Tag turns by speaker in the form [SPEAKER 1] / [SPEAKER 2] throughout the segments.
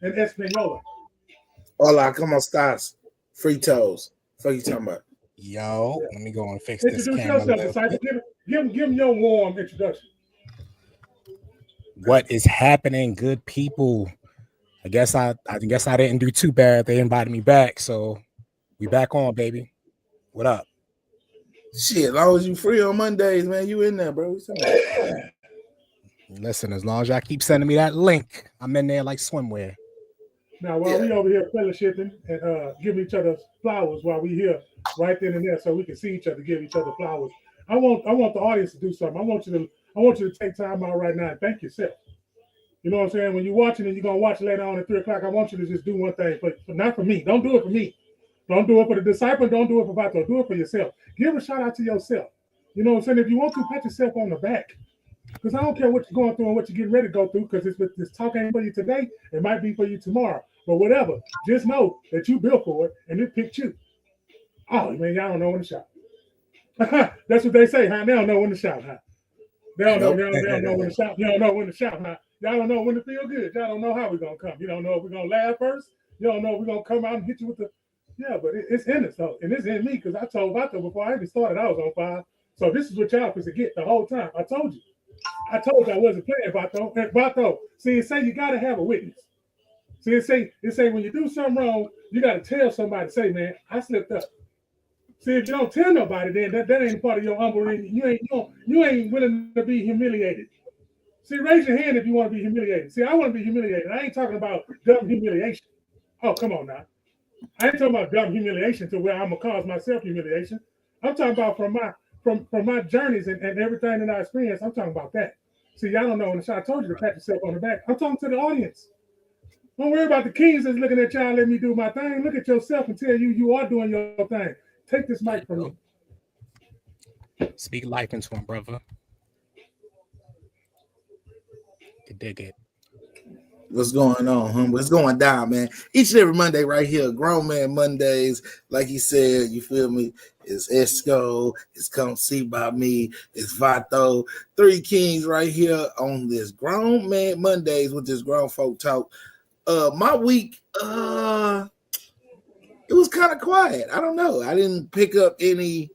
[SPEAKER 1] and Espanola.
[SPEAKER 2] Hola, ¿cómo estás? Fritos. What you talking about?
[SPEAKER 3] Yo,
[SPEAKER 1] Yeah.
[SPEAKER 3] let me go and fix this
[SPEAKER 1] Introduce
[SPEAKER 3] camera a
[SPEAKER 1] yourself,
[SPEAKER 3] little
[SPEAKER 1] disciple.
[SPEAKER 3] bit.
[SPEAKER 1] Give him your warm introduction.
[SPEAKER 3] What is happening, good people? I guess I didn't do too bad. They invited me back, so we back on, baby. What up?
[SPEAKER 2] Shit, as long as you free on Mondays, man, you in there, bro.
[SPEAKER 3] Listen, as long as y'all keep sending me that link, I'm in there like swimwear.
[SPEAKER 1] Now, while we over here fellowshipping and giving each other flowers while we here right then and there, so we can see each other, give each other flowers. I want the audience to do something. I want you to take time out right now and thank yourself. You know what I'm saying? When you're watching and you're gonna watch later on at 3 o'clock, I want you to just do one thing, but not for me. Don't do it for me. Don't do it for the disciple. Don't do it for Vato. Do it for yourself. Give a shout out to yourself. You know what I'm saying? If you want to, pat yourself on the back. Because I don't care what you're going through and what you're getting ready to go through, because this talk ain't for you today. It might be for you tomorrow. But whatever. Just know that you built for it and it picked you. Oh, man, y'all don't know when to shout. That's what they say, huh? They don't know when to shout, huh? They don't know,
[SPEAKER 2] Nope.
[SPEAKER 1] they don't know when to shout. You don't know when to shout, huh? Y'all don't know when to feel good. Y'all don't know how we're going to come. You don't know if we're going to laugh first. You don't know if we're going to come out and hit you with the... Yeah, but it's in us, though. And it's in me, because I told Vato before I even started, I was on fire. So this is what y'all supposed to get the whole time. I told you. I told you I wasn't playing, Vato. And Vato, see, it say you got to have a witness. See, it say when you do something wrong, you got to tell somebody, say, man, I slipped up. See, if you don't tell nobody, then that ain't part of your humble. You ain't willing to be humiliated. See, raise your hand if you want to be humiliated. See, I want to be humiliated. I ain't talking about dumb humiliation. Oh, come on now. I ain't talking about dumb humiliation to where I'm gonna cause myself humiliation. I'm talking about from my journeys and everything that I experienced. I'm talking about that. See, y'all don't know when I told you to pat yourself on the back. I'm talking to the audience. Don't worry about the kings that's looking at y'all. Let me do my thing. Look at yourself and tell you are doing your thing. Take this
[SPEAKER 3] There
[SPEAKER 1] mic
[SPEAKER 3] you
[SPEAKER 1] from me.
[SPEAKER 3] go. Speak life into him, brother. You dig it.
[SPEAKER 2] What's going on, huh? What's going down, man? Each and every Monday right here, Grown Man Mondays. Like he said, you feel me? It's Esco, it's Come See By Me, it's Vato. Three kings right here on this Grown Man Mondays with this grown folk talk. My week, it was kind of quiet. I don't know. I didn't pick up any,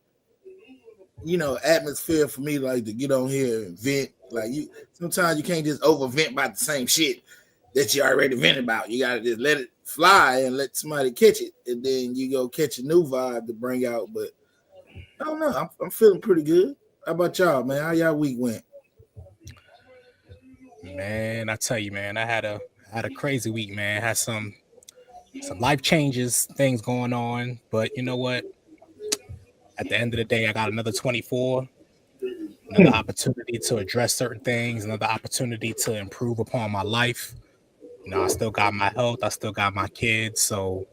[SPEAKER 2] atmosphere for me like to get on here and vent. Like sometimes you can't just over vent about the same shit that you already vented about. You gotta just let it fly and let somebody catch it, and then you go catch a new vibe to bring out. But I don't know. I'm feeling pretty good. How about y'all, man? How y'all week went?
[SPEAKER 3] Man, I tell you, man, I had a crazy week, man. Had some life changes, things going on, but you know what? At the end of the day, I got another 24, another opportunity to address certain things, another opportunity to improve upon my life. I still got my health, I still got my kids, so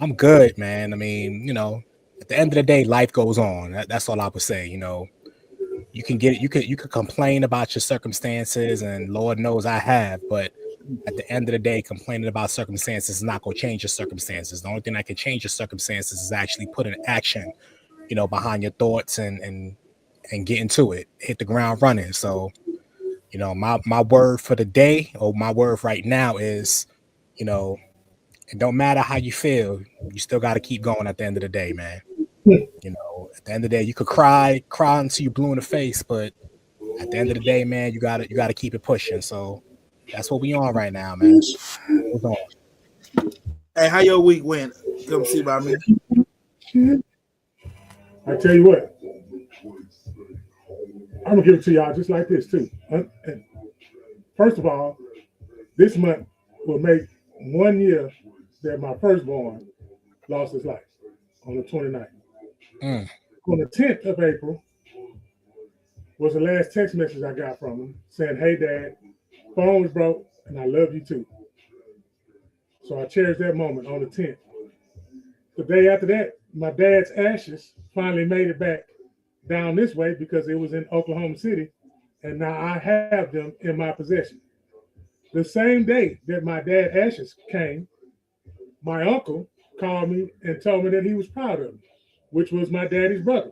[SPEAKER 3] I'm good, man. I mean, at the end of the day, life goes on. That's all I would say. You can get it. You could complain about your circumstances, and Lord knows I have. But at the end of the day, complaining about circumstances is not going to change your circumstances. The only thing that can change your circumstances is actually put in action, behind your thoughts and get into it, hit the ground running. So, my word for the day, or my word right now is, it don't matter how you feel, you still got to keep going at the end of the day, man. At the end of the day, you could cry until you blue in the face, but at the end of the day, man, you gotta keep it pushing. So that's what we on right now, man. Hold on.
[SPEAKER 2] Hey, how your week went? Come see by me.
[SPEAKER 1] I tell you what, I'm gonna give it to y'all just like this too. And first of all, this month will make 1 year that my firstborn lost his life on the 29th.
[SPEAKER 3] Mm.
[SPEAKER 1] On the 10th of April was the last text message I got from him saying, "Hey, Dad, phone was broke, and I love you too." So I cherish that moment on the 10th. The day after that, my dad's ashes finally made it back down this way because it was in Oklahoma City, and now I have them in my possession. The same day that my dad's ashes came, my uncle called me and told me that he was proud of me, which was my daddy's brother.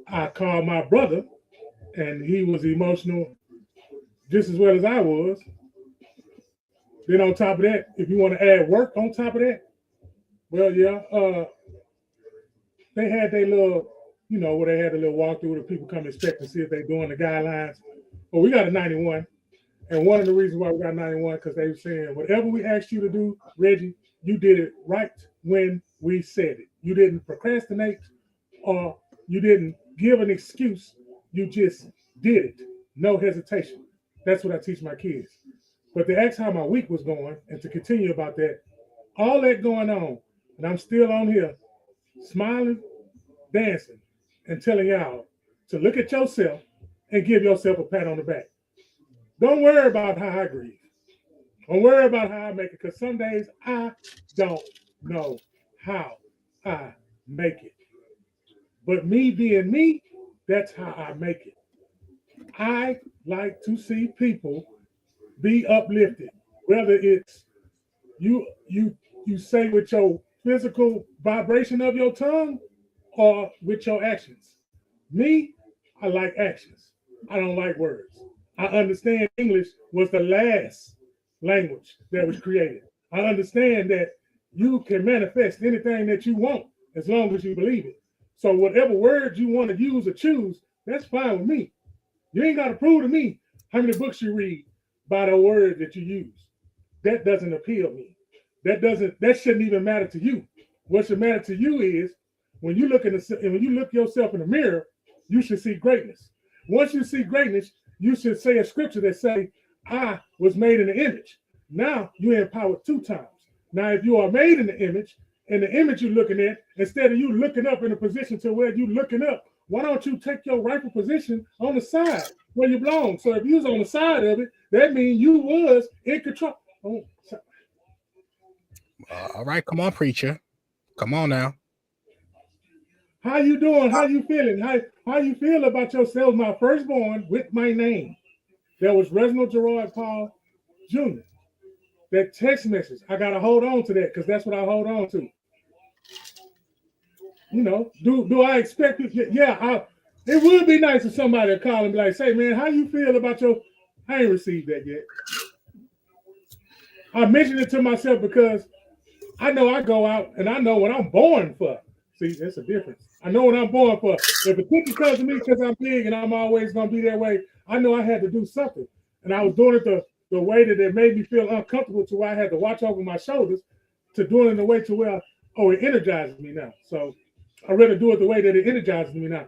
[SPEAKER 1] I called my brother, and he was emotional just as well as I was. Then on top of that, if you want to add work on top of that, well, yeah, they had their little, where they had a little walkthrough where people come inspect and see if they're doing the guidelines. But we got a 91. And one of the reasons why we got 91, because they were saying, whatever we asked you to do, Reggie, you did it right when we said it. You didn't procrastinate or you didn't give an excuse. You just did it. No hesitation. That's what I teach my kids. But to ask how my week was going and to continue about that, all that going on, and I'm still on here smiling, dancing, and telling y'all to look at yourself and give yourself a pat on the back. Don't worry about how I grieve. Don't worry about how I make it, because some days I don't know how I make it. But me being me, that's how I make it. I like to see people be uplifted, whether it's you say with your physical vibration of your tongue or with your actions. Me, I like actions. I don't like words. I understand English was the last language that was created. I understand that you can manifest anything that you want as long as you believe it. So whatever words you want to use or choose, that's fine with me. You ain't got to prove to me how many books you read by the word that you use. That doesn't appeal to me. That shouldn't even matter to you. What should matter to you is when you look yourself in the mirror, you should see greatness. Once you see greatness, you should say a scripture that say, I was made in the image. Now you're empowered 2 times. Now, if you are made in the image, and the image you're looking at, instead of you looking up in a position to where you're looking up, why don't you take your rightful position on the side where you belong? So if you was on the side of it, that means you was in control.
[SPEAKER 3] All right, come on, preacher. Come on now.
[SPEAKER 1] How you doing? How you feeling? How you feel about yourself? My firstborn with my name. That was Reginald Gerard Paul Jr. That text message. I gotta hold on to that because that's what I hold on to. Do I expect it? Yeah, it would be nice if somebody would call and be like, say, man, how you feel about I ain't received that yet. I mentioned it to myself because I know I go out and I know what I'm born for. See, that's a difference. I know what I'm born for. If a picture comes to me because I'm big and I'm always going to be that way, I know I had to do something. And I was doing it the way that it made me feel uncomfortable to where I had to watch over my shoulders to doing it in the way to where, it energizes me now. So I'd rather do it the way that it energizes me now.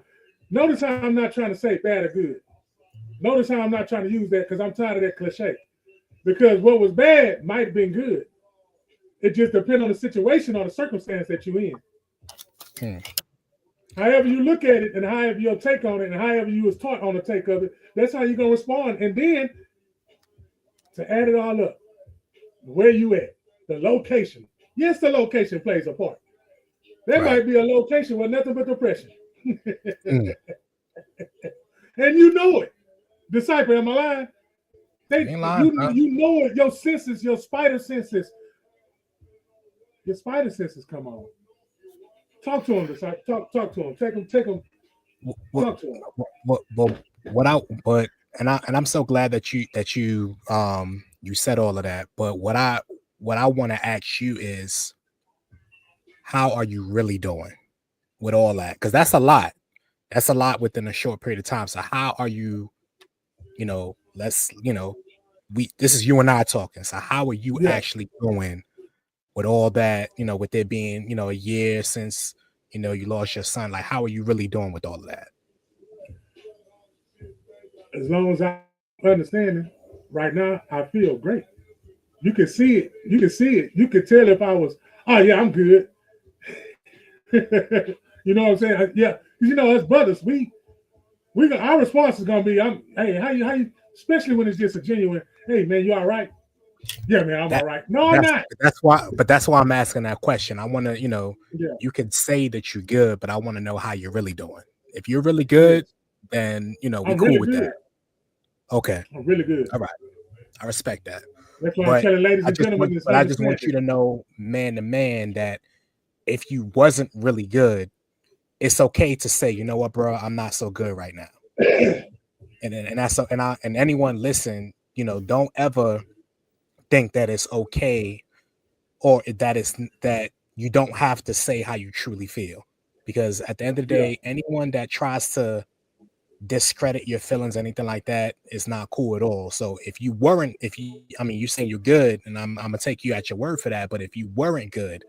[SPEAKER 1] Notice how I'm not trying to say bad or good. Notice how I'm not trying to use that because I'm tired of that cliche. Because what was bad might have been good. It just depends on the situation or the circumstance that you're in. However you look at it and however your take on it and however you was taught on the take of it, that's how you're going to respond. And then to add it all up, where you at, the location. Yes, the location plays a part. That might be a location with nothing but depression. And you know it. Disciple, am I lying? You know it. Your senses, your spider senses. Your spider senses come on. Talk to him, disciple. Talk to him. Take him. Talk to him.
[SPEAKER 3] I'm so glad that you said all of that. But what I want to ask you is, how are you really doing with all that? Because that's a lot. That's a lot within a short period of time. So how are you? This is you and I talking. So how are you actually doing with all that? With it being a year since you lost your son. Like, how are you really doing with all of that?
[SPEAKER 1] As long as I understand it, right now I feel great. You can see it. You can tell if I was, I'm good. You know what I'm saying? Yeah. As brothers, our response is gonna be, hey, how you, especially when it's just a genuine, hey man, you all right? Yeah, man, I'm all right. No, I'm not.
[SPEAKER 3] That's why I'm asking that question. I want to, you can say that you're good, but I want to know how you're really doing. If you're really good, then we're cool really with that. Okay.
[SPEAKER 1] I'm really good.
[SPEAKER 3] All right. I respect that.
[SPEAKER 1] That's why I'm telling ladies and gentlemen.
[SPEAKER 3] But I just want you to know, man to man, that if you wasn't really good, it's okay to say, you know what, bro, I'm not so good right now. and anyone listen, don't ever think that it's okay, or that you don't have to say how you truly feel, because at the end of the day, anyone that tries to discredit your feelings, anything like that, is not cool at all. So if you you saying you're good, and I'm gonna take you at your word for that, but if you weren't good,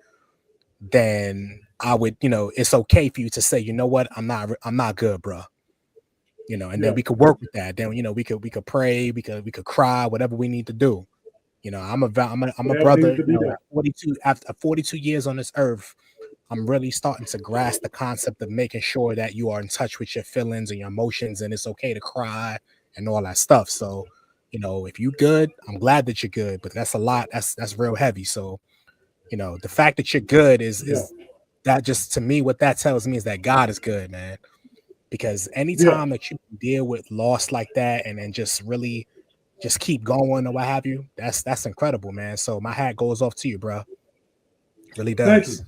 [SPEAKER 3] then I would, it's okay for you to say, you know what, I'm not good, bro. And then we could work with that. Then we could pray, we could cry, whatever we need to do. I'm a brother. At 42, after 42 years on this earth, I'm really starting to grasp the concept of making sure that you are in touch with your feelings and your emotions, and it's okay to cry and all that stuff. So, if you good, I'm glad that you're good, but that's a lot. That's real heavy. So, the fact that you're good is that, just to me, what that tells me is that God is good, man. Because anytime that you deal with loss like that, and then just really just keep going or what have you, that's incredible, man. So my hat goes off to you, bro. It really does.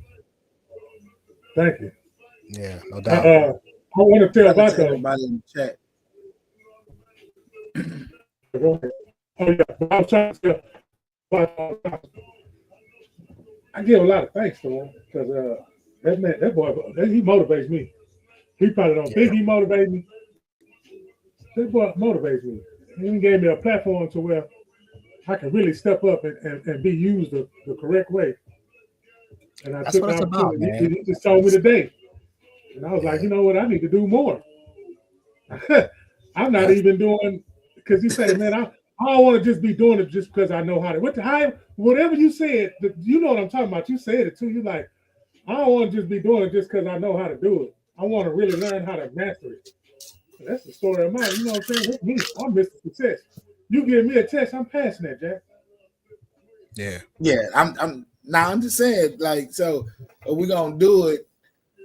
[SPEAKER 1] Thank you.
[SPEAKER 3] Yeah, no doubt.
[SPEAKER 1] I want to tell about
[SPEAKER 2] everybody in the chat.
[SPEAKER 1] Go ahead. Oh yeah, I was trying to tell about, I give a lot of thanks to him, because that boy, he motivates me. He probably don't think he motivates me. That boy motivates me. He gave me a platform to where I can really step up and be used the correct way. And
[SPEAKER 3] that's what it's about, man.
[SPEAKER 1] He just told me today. And I was like, you know what? I need to do more. I'm not even doing, because you say, man, I don't want to just be doing it just because I know how to. Whatever you said, you know what I'm talking about. You said it too. You like, I don't want to just be doing it just because I know how to do it. I want to really learn how to master it. And that's the story of mine. You know what I'm saying? With me, I'm Mr. Success. You give me a test, I'm passing that, Jack.
[SPEAKER 2] Yeah. I'm just saying, like, so if we're gonna do it,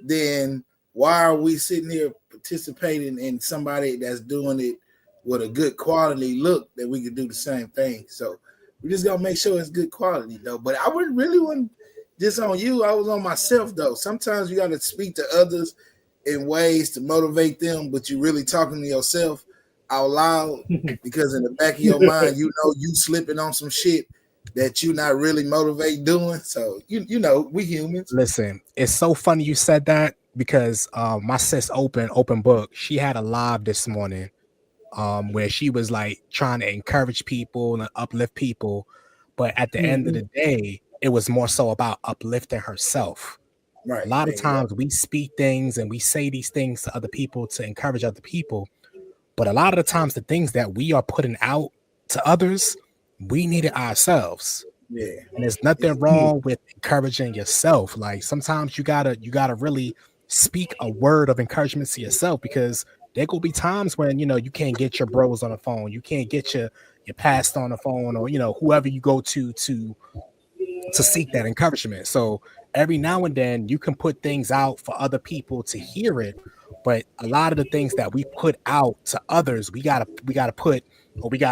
[SPEAKER 2] then why are we sitting here participating in somebody that's doing it with a good quality look that we could do the same thing? So we just gotta make sure it's good quality though. But I wouldn't just on you, I was on myself though. Sometimes you gotta speak to others in ways to motivate them, but you're really talking to yourself out loud, because in the back of your mind, you slipping on some shit that you're not really motivated doing. So we humans.
[SPEAKER 3] Listen, it's so funny you said that, because my sis open book, she had a live this morning where she was like trying to encourage people and uplift people, but at the end of the day, it was more so about uplifting herself.
[SPEAKER 2] Right.
[SPEAKER 3] A lot of times we speak things and we say these things to other people to encourage other people, but a lot of the times the things that we are putting out to others, we need it ourselves.
[SPEAKER 2] Yeah.
[SPEAKER 3] And there's nothing wrong with encouraging yourself. Like sometimes you gotta really speak a word of encouragement to yourself, because there gonna be times when you can't get your bros on the phone, you can't get your past on the phone, or whoever you go to seek that encouragement. So every now and then you can put things out for other people to hear it, but a lot of the things that we put out to others, we gotta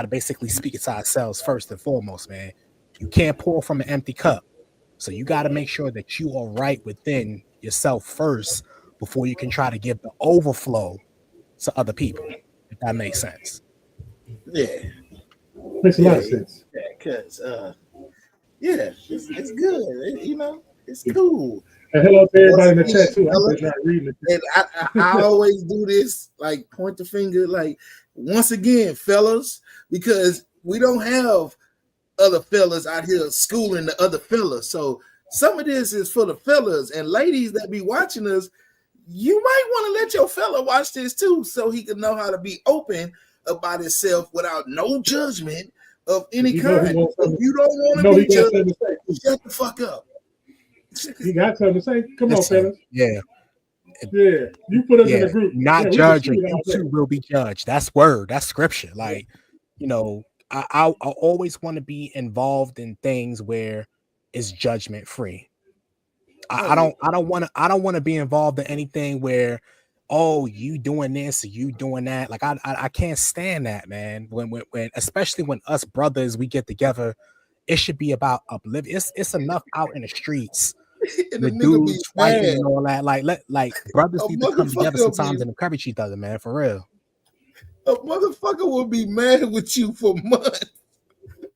[SPEAKER 3] basically speak it to ourselves first and foremost, man. You can't pour from an empty cup. So you got to make sure that you are right within yourself first before you can try to give the overflow to other people, if that makes sense.
[SPEAKER 2] Yeah.
[SPEAKER 1] Makes a lot of sense.
[SPEAKER 2] Yeah, because it's good. It's cool.
[SPEAKER 1] And hello to everybody in the chat too. I'm just not reading it.
[SPEAKER 2] And I always do this, like point the finger, like once again, fellas, because we don't have other fellas out here schooling the other fellas. So some of this is for the fellas and ladies that be watching us. You might want to let your fella watch this too, so he can know how to be open about himself without no judgment of any kind. If you don't want to be judged, shut the fuck up.
[SPEAKER 1] You got something to say? Come on, fellas.
[SPEAKER 3] Yeah.
[SPEAKER 1] Yeah. You put us in the group.
[SPEAKER 3] Not judge, or you too will be judged. That's word. That's scripture. Like, I always want to be involved in things where it's judgment free. I don't want to be involved in anything where, you doing this or you doing that. Like I can't stand that, man. When especially when us brothers we get together, it should be about uplift. It's enough out in the streets with dudes fighting and all that. Like brothers need to come together sometimes and encourage each other, man. For real.
[SPEAKER 2] A motherfucker will be mad with you for months.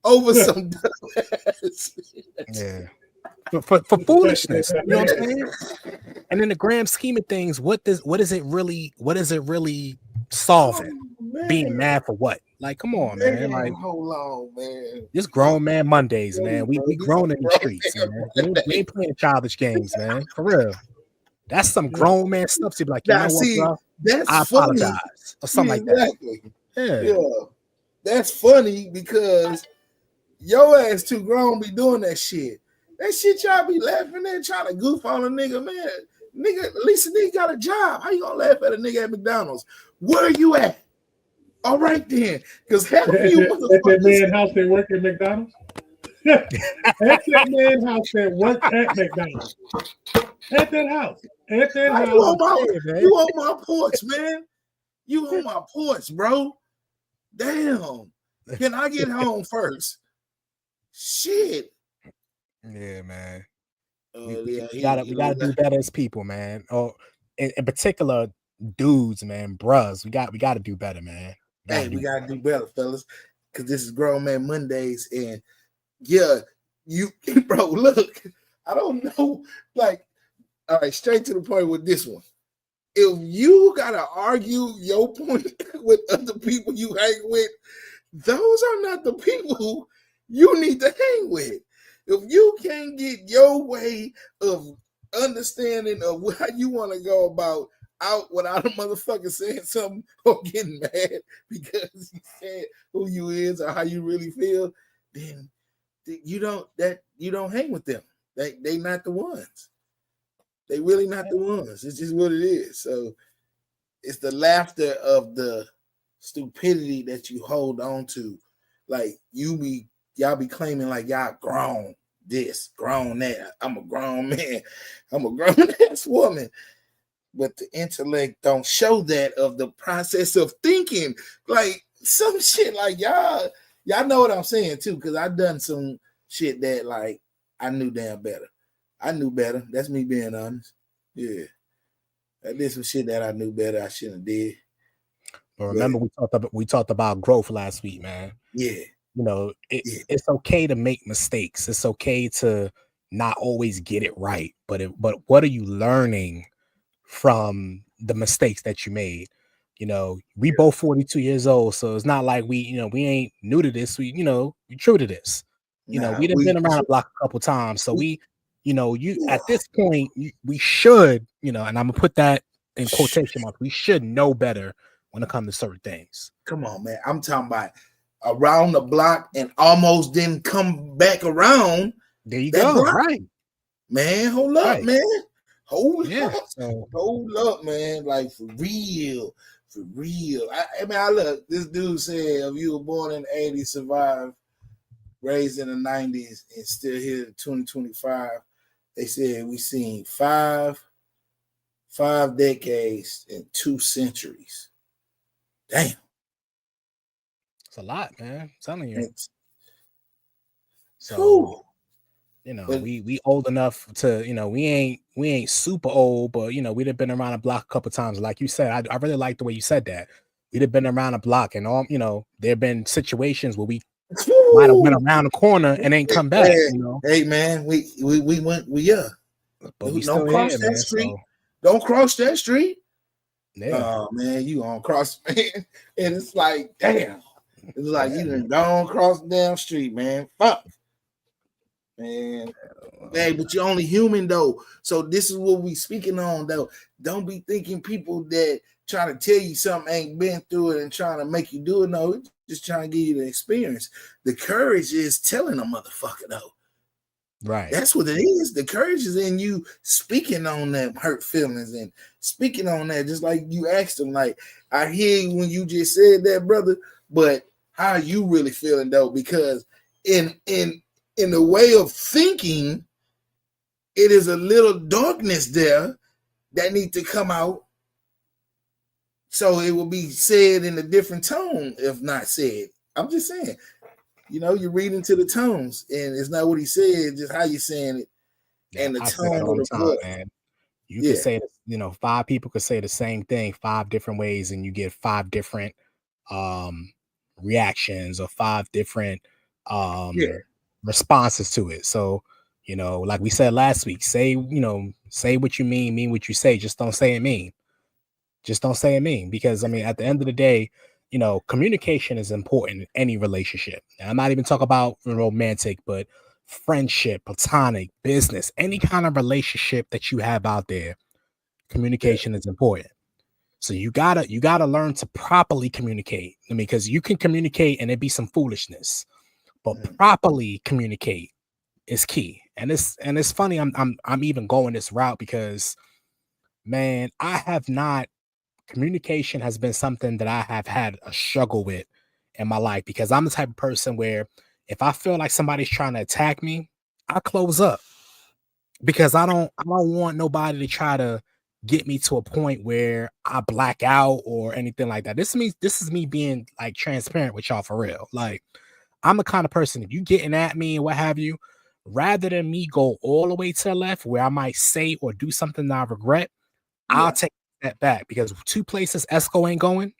[SPEAKER 2] over some dumbass.
[SPEAKER 3] Yeah. For foolishness, you know what I'm saying? And in the grand scheme of things, what is it really solving?
[SPEAKER 2] Oh,
[SPEAKER 3] Being mad for what? Like, come on, man. Like,
[SPEAKER 2] hold on, man.
[SPEAKER 3] this grown man Mondays, man. We
[SPEAKER 2] Bro,
[SPEAKER 3] grown in the streets, man. We ain't playing childish games, man. For real. That's some grown man stuff to be like, you
[SPEAKER 2] Now,
[SPEAKER 3] know what,
[SPEAKER 2] see,
[SPEAKER 3] bro?
[SPEAKER 2] that's
[SPEAKER 3] I
[SPEAKER 2] funny.
[SPEAKER 3] apologize. Or something like that.
[SPEAKER 2] Exactly.
[SPEAKER 3] Yeah.
[SPEAKER 2] That's funny because your ass too grown be doing that shit. That shit y'all be laughing at, trying to goof on a nigga, man. Nigga, at least a nigga got a job. How you gonna laugh at a nigga at McDonald's? Where you at? All right then, because half of you motherfuckers.
[SPEAKER 1] At that man house that work at McDonald's. At that man house that work at McDonald's. At that house. At that house.
[SPEAKER 2] You on my porch, man. You on my porch, bro. Damn. Can I get home first? Shit.
[SPEAKER 3] Yeah, man.
[SPEAKER 2] We
[SPEAKER 3] gotta do better as people, man. Oh, in particular, dudes, man, bruhs. We gotta do better, man.
[SPEAKER 2] We gotta do better, fellas. Cause this is Grown Man Mondays, and yeah, you bro, look, I don't know. Like, all right, straight to the point with this one. If you gotta argue your point with other people you hang with, those are not the people you need to hang with. If you can't get your way of understanding of how you want to go about out without a motherfucker saying something or getting mad because he said who you is or how you really feel, then you don't hang with them. They not the ones. They really not the ones. It's just what it is. So it's the laughter of the stupidity that you hold on to. Like y'all be claiming like y'all grown this, grown that. I'm a grown man. I'm a grown ass woman. But the intellect don't show that of the process of thinking. Like some shit like y'all know what I'm saying too, because I've done some shit that like I knew damn better. I knew better. That's me being honest. Yeah. I did some shit that I knew better I shouldn't have did.
[SPEAKER 3] But remember, we talked about growth last week, man.
[SPEAKER 2] Yeah.
[SPEAKER 3] You know, it's okay to make mistakes. It's okay to not always get it right. But what are you learning from the mistakes that you made? You know, we both 42 years old, so it's not like we ain't new to this. We true to this. We've been around the block a couple times, so at this point, we should, and I'm gonna put that in quotation marks. We should know better when it comes to certain things.
[SPEAKER 2] Come on, man. I'm talking about around the block and almost didn't come back around.
[SPEAKER 3] There you go. Block. Right,
[SPEAKER 2] man. Hold up, man. Hold up, man. Like for real. I mean, I look. This dude said, if you were born in the 80s, survived, raised in the 90s, and still here in 2025, they said we seen five decades and 2 centuries. Damn.
[SPEAKER 3] It's a lot, man. I'm telling you. We old enough to, we ain't super old, but we'd have been around the block a couple times. Like you said, I really like the way you said that. We'd have been around the block, and all, there have been situations where we might have went around the corner and ain't come back.
[SPEAKER 2] Hey man, we went, but we don't cross that street. So. Don't cross that street. Yeah. Oh man, you on cross, man, and it's like, damn. It's like you done gone across the damn street, man. Fuck. Man. Hey, but you're only human though. So this is what we speaking on though. Don't be thinking people that trying to tell you something ain't been through it and trying to make you do it. No, just trying to give you the experience. The courage is telling a motherfucker though.
[SPEAKER 3] Right.
[SPEAKER 2] That's what it is. The courage is in you speaking on them hurt feelings and speaking on that. Just like you asked them, like, I hear you when you just said that, brother, but how are you really feeling though? Because in the way of thinking, it is a little darkness there that needs to come out. So it will be said in a different tone, if not said. I'm just saying, you're reading to the tones, and it's not what he said, just how you're saying it, and the tone of the voice. Man.
[SPEAKER 3] You could say, 5 people could say the same thing 5 different ways, and you get 5 different reactions or 5 different
[SPEAKER 2] Yeah.
[SPEAKER 3] responses to it. So, like we said last week, say what you mean what you say. Just don't say it mean. Just don't say it mean. Because I mean, at the end of the day, communication is important in any relationship. And I'm not even talking about romantic, but friendship, platonic, business, any kind of relationship that you have out there, communication is important. So you gotta learn to properly communicate. I mean, because you can communicate and it be some foolishness, but properly communicate is key. And it's funny I'm even going this route because, man, communication has been something that I have had a struggle with in my life, because I'm the type of person where if I feel like somebody's trying to attack me, I close up, because I don't want nobody to try to get me to a point where I black out or anything like that. This is me being like transparent with y'all for real. Like, I'm the kind of person, if you getting at me and what have you, rather than me go all the way to the left where I might say or do something that I regret, I'll take that back, because two places Esco ain't going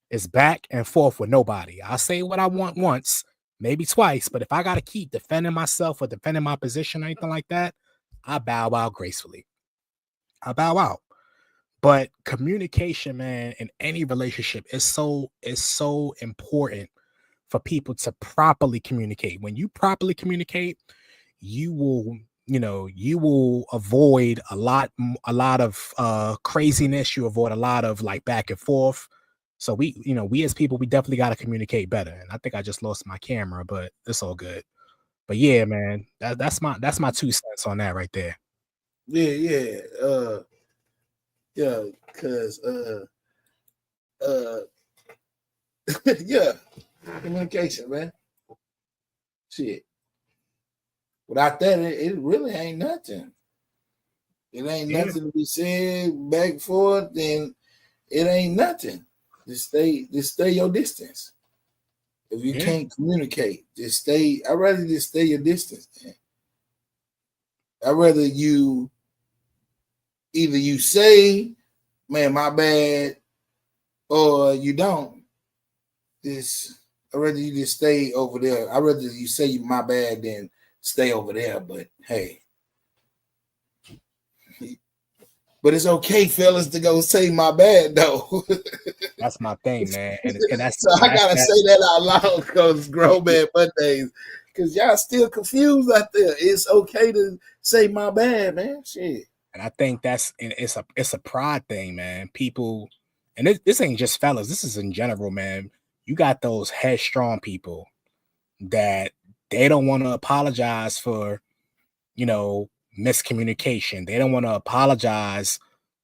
[SPEAKER 3] is back and forth with nobody. I'll say what I want once, maybe twice, but if I got to keep defending myself or defending my position or anything like that, I bow out gracefully. I bow out. But communication, man, in any relationship is so important for people to properly communicate. When you properly communicate, you will avoid a lot of craziness. You avoid a lot of like back and forth. So we as people, we definitely got to communicate better. And I think I just lost my camera, but it's all good. But yeah, man, that's my 2 cents on that right there.
[SPEAKER 2] Yeah. Yeah, because yeah, communication, man. Shit. Without that, it really ain't nothing. It ain't nothing to be said back and forth, then it ain't nothing. Just stay your distance. If you can't communicate, just stay. I'd rather just stay your distance, man. I'd rather either you say, man, my bad, or you don't. I'd rather you just stay over there. I'd rather you say my bad than stay over there. But hey, but it's okay, fellas, to go say my bad though.
[SPEAKER 3] That's my thing, man. And that's
[SPEAKER 2] so I gotta say that out loud, because grown man Mondays, because y'all still confused out there. It's okay to say my bad, man. Shit.
[SPEAKER 3] And I think it's a pride thing, man. People, and this ain't just fellas. This is in general, man. You got those headstrong people that they don't want to apologize for, miscommunication. They don't want to apologize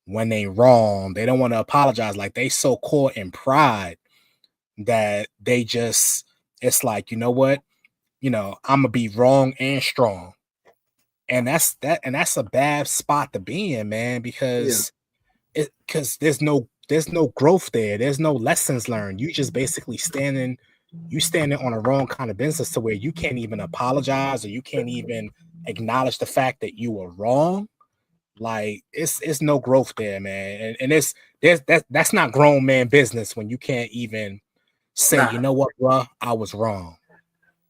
[SPEAKER 3] when they wrong. They don't want to apologize. Like, they so caught in pride that they just, it's like, you know what? I'm gonna be wrong and strong. And that's a bad spot to be in, man, because there's no growth there. There's no lessons learned. You just basically standing on a wrong kind of business, to where you can't even apologize, or you can't even acknowledge the fact that you were wrong. Like, it's no growth there, man. And that's not grown man business when you can't even say, you know what, bro, I was wrong.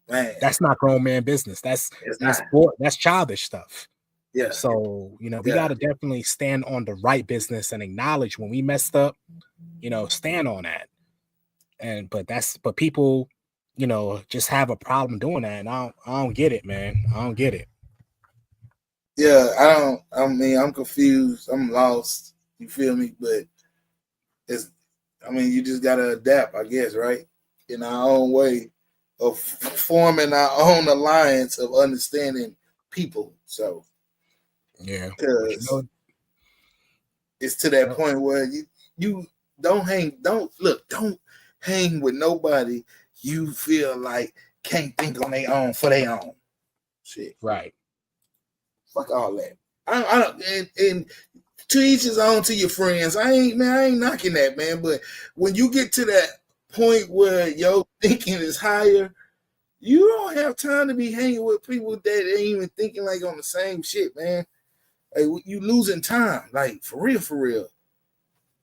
[SPEAKER 3] Man. That's not grown man business. That's childish stuff.
[SPEAKER 2] Yeah.
[SPEAKER 3] So, we got to definitely stand on the right business and acknowledge when we messed up, stand on that. But people, just have a problem doing that. And I don't get it, man. I don't get it.
[SPEAKER 2] Yeah, I'm confused. I'm lost. You feel me? But you just got to adapt, I guess, right? In our own way of forming our own alliance of understanding people. So,
[SPEAKER 3] yeah,
[SPEAKER 2] it's to that point where you don't hang with nobody you feel like can't think on their own for their own. Shit.
[SPEAKER 3] Right.
[SPEAKER 2] Fuck all that. I don't, and to each his own to your friends. I ain't knocking that, man. But when you get to that point where your thinking is higher, you don't have time to be hanging with people that ain't even thinking like on the same shit, man. Like, you losing time, like for real.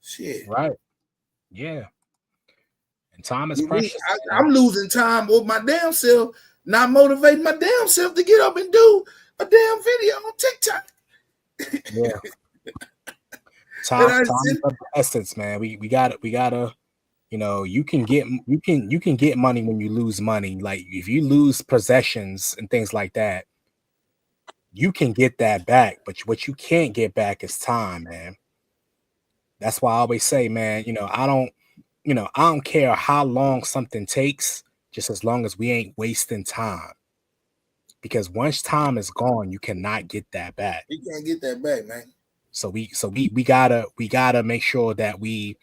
[SPEAKER 2] Shit.
[SPEAKER 3] Right. Yeah. And time is precious.
[SPEAKER 2] I'm losing time with my damn self not motivating my damn self to get up and do a damn video on TikTok.
[SPEAKER 3] Yeah. Time is of the essence, man. We gotta, you know, you can get money when you lose money. Like if you lose possessions and things like that, you can get that back, but what you can't get back is time, man. That's why I always say, man, I don't care how long something takes, just as long as we ain't wasting time. Because once time is gone, you cannot get that back.
[SPEAKER 2] You can't get that back, man.
[SPEAKER 3] So we gotta make sure that we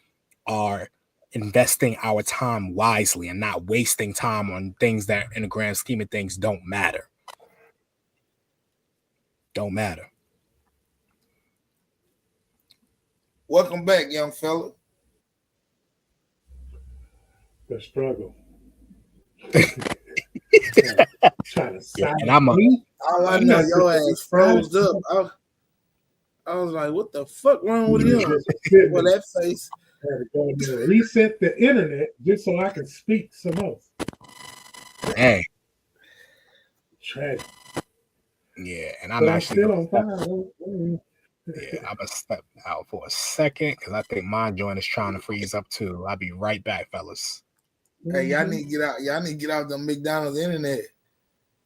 [SPEAKER 3] are investing our time wisely and not wasting time on things that in the grand scheme of things don't matter. Don't matter.
[SPEAKER 2] Welcome back, young fella.
[SPEAKER 1] The struggle. Trying to
[SPEAKER 3] and I'm
[SPEAKER 2] all I know, your ass froze up. I was like, what the fuck wrong with him? Well, that face.
[SPEAKER 1] I had to go in there, reset the internet just so I can speak some more.
[SPEAKER 3] Hey.
[SPEAKER 1] Tragic.
[SPEAKER 3] Yeah, and I'm
[SPEAKER 1] still on fire.
[SPEAKER 3] Yeah, I'm gonna step out for a second because I think my joint is trying to freeze up too. I'll be right back, fellas.
[SPEAKER 2] Hey, y'all need to get out. Y'all need to get out the McDonald's internet.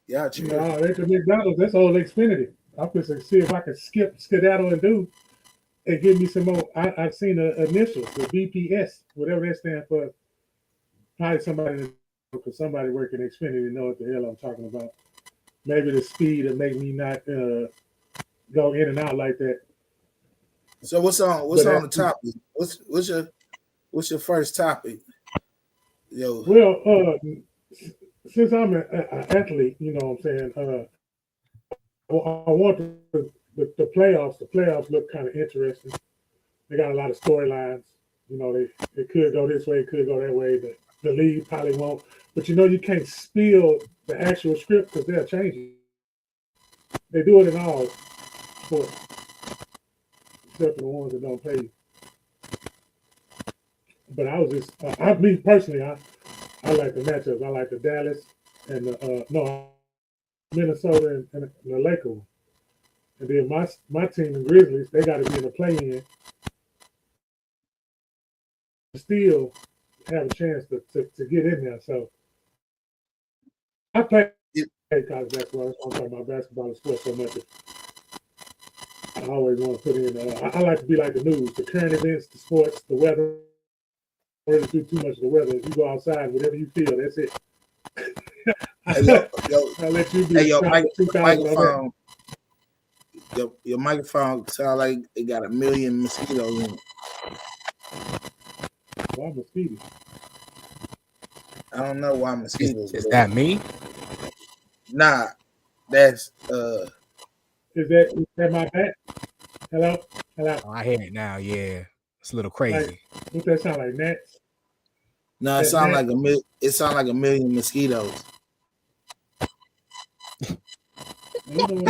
[SPEAKER 1] No, that's the McDonald's. That's old Xfinity. I'm just to see if I can skedaddle and do and give me some more. I've seen the initials, the BPS, whatever that stands for. Probably somebody working Xfinity know what the hell I'm talking about. Maybe the speed will make me not go in and out like that.
[SPEAKER 2] So what's on the topic? What's your first topic? Yo.
[SPEAKER 1] Well, since I'm an athlete, you know what I'm saying. I want the playoffs. The playoffs look kind of interesting. They got a lot of storylines. You know, they could go this way, it could go that way. The league probably won't. But you can't spill the actual script because they'll change it. They do it in all sports, except for the ones that don't pay you. But I was just, me personally, I like the matchups. I like the Dallas and Minnesota and the Lakers. And then my team, the Grizzlies, they got to be in the play-in. Still have a chance to get in there. So I play college basketball. I'm talking about basketball and sports so much. I always want to put in. I like to be like the news, the current events, the sports, the weather. Or to do too much of the weather. If you go outside, whatever you feel, that's it. I'll let you be.
[SPEAKER 2] Hey, your microphone. Your microphone sound like it got 1 million mosquitoes in it.
[SPEAKER 1] Why mosquitoes?
[SPEAKER 2] I don't know why mosquitoes.
[SPEAKER 3] Is that me?
[SPEAKER 2] Nah, that's
[SPEAKER 1] Is that my back? Hello?
[SPEAKER 3] Oh, I hear it now. Yeah, it's a little crazy.
[SPEAKER 1] What that sound like, gnats?
[SPEAKER 2] No, it sound like like 1 million mosquitoes.
[SPEAKER 1] Unplug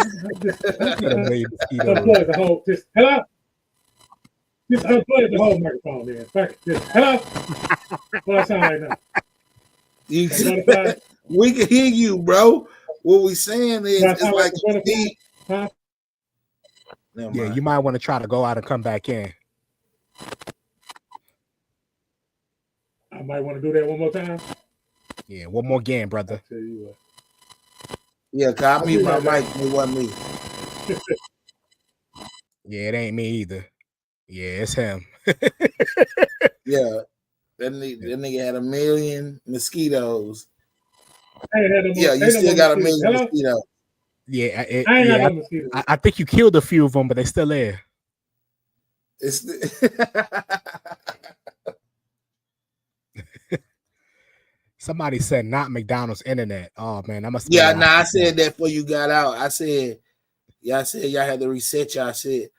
[SPEAKER 1] the whole. Just hello. Just unplug the whole microphone, man. Just hello. What I sound like
[SPEAKER 2] now? We can hear you, bro. What we saying is, it's like
[SPEAKER 1] huh?
[SPEAKER 3] Yeah, you might want to try to go out and come back in.
[SPEAKER 1] I might want to do that one more time.
[SPEAKER 3] Yeah, one more game, brother.
[SPEAKER 1] I'll tell you what.
[SPEAKER 2] Yeah, cause I mute my mic. It wasn't me.
[SPEAKER 3] Yeah, it ain't me either. Yeah, it's him.
[SPEAKER 2] Yeah, that nigga had 1 million mosquitoes.
[SPEAKER 1] Yeah,
[SPEAKER 2] you still got 1 million mosquitoes.
[SPEAKER 3] Yeah,
[SPEAKER 1] I ain't got no mosquitoes.
[SPEAKER 3] I think you killed a few of them, but they still there. Somebody said not McDonald's internet. Oh man, that must.
[SPEAKER 2] Yeah, I said that before you got out. I said y'all had to reset y'all. I said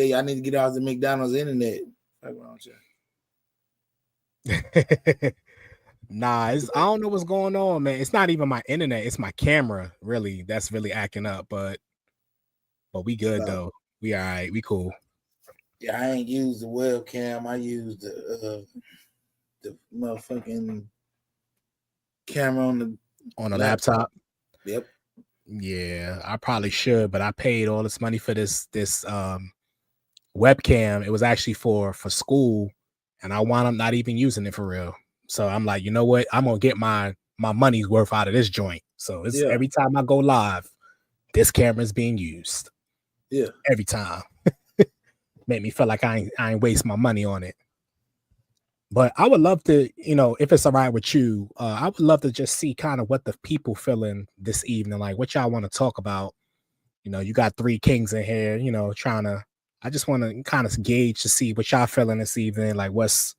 [SPEAKER 2] y'all need to get out the McDonald's internet.
[SPEAKER 3] Nah, I don't know what's going on, man. It's not even my internet; it's my camera. Really, that's really acting up. But we good though. We all right. We cool.
[SPEAKER 2] Yeah, I ain't used the webcam. I used the motherfucking camera
[SPEAKER 3] on a laptop.
[SPEAKER 2] Yep.
[SPEAKER 3] Yeah, I probably should, but I paid all this money for this webcam. It was actually for school, and I wound up not even using it for real. So I'm like, you know what? I'm gonna get my money's worth out of this joint. So it's every time I go live, this camera is being used.
[SPEAKER 2] Yeah,
[SPEAKER 3] every time. Make me feel like I ain't waste my money on it. But I would love to, if it's all right with you, I would love to just see kind of what the people feeling this evening, like what y'all want to talk about. You got three kings in here, I just want to kind of gauge to see what y'all feeling this evening, like what's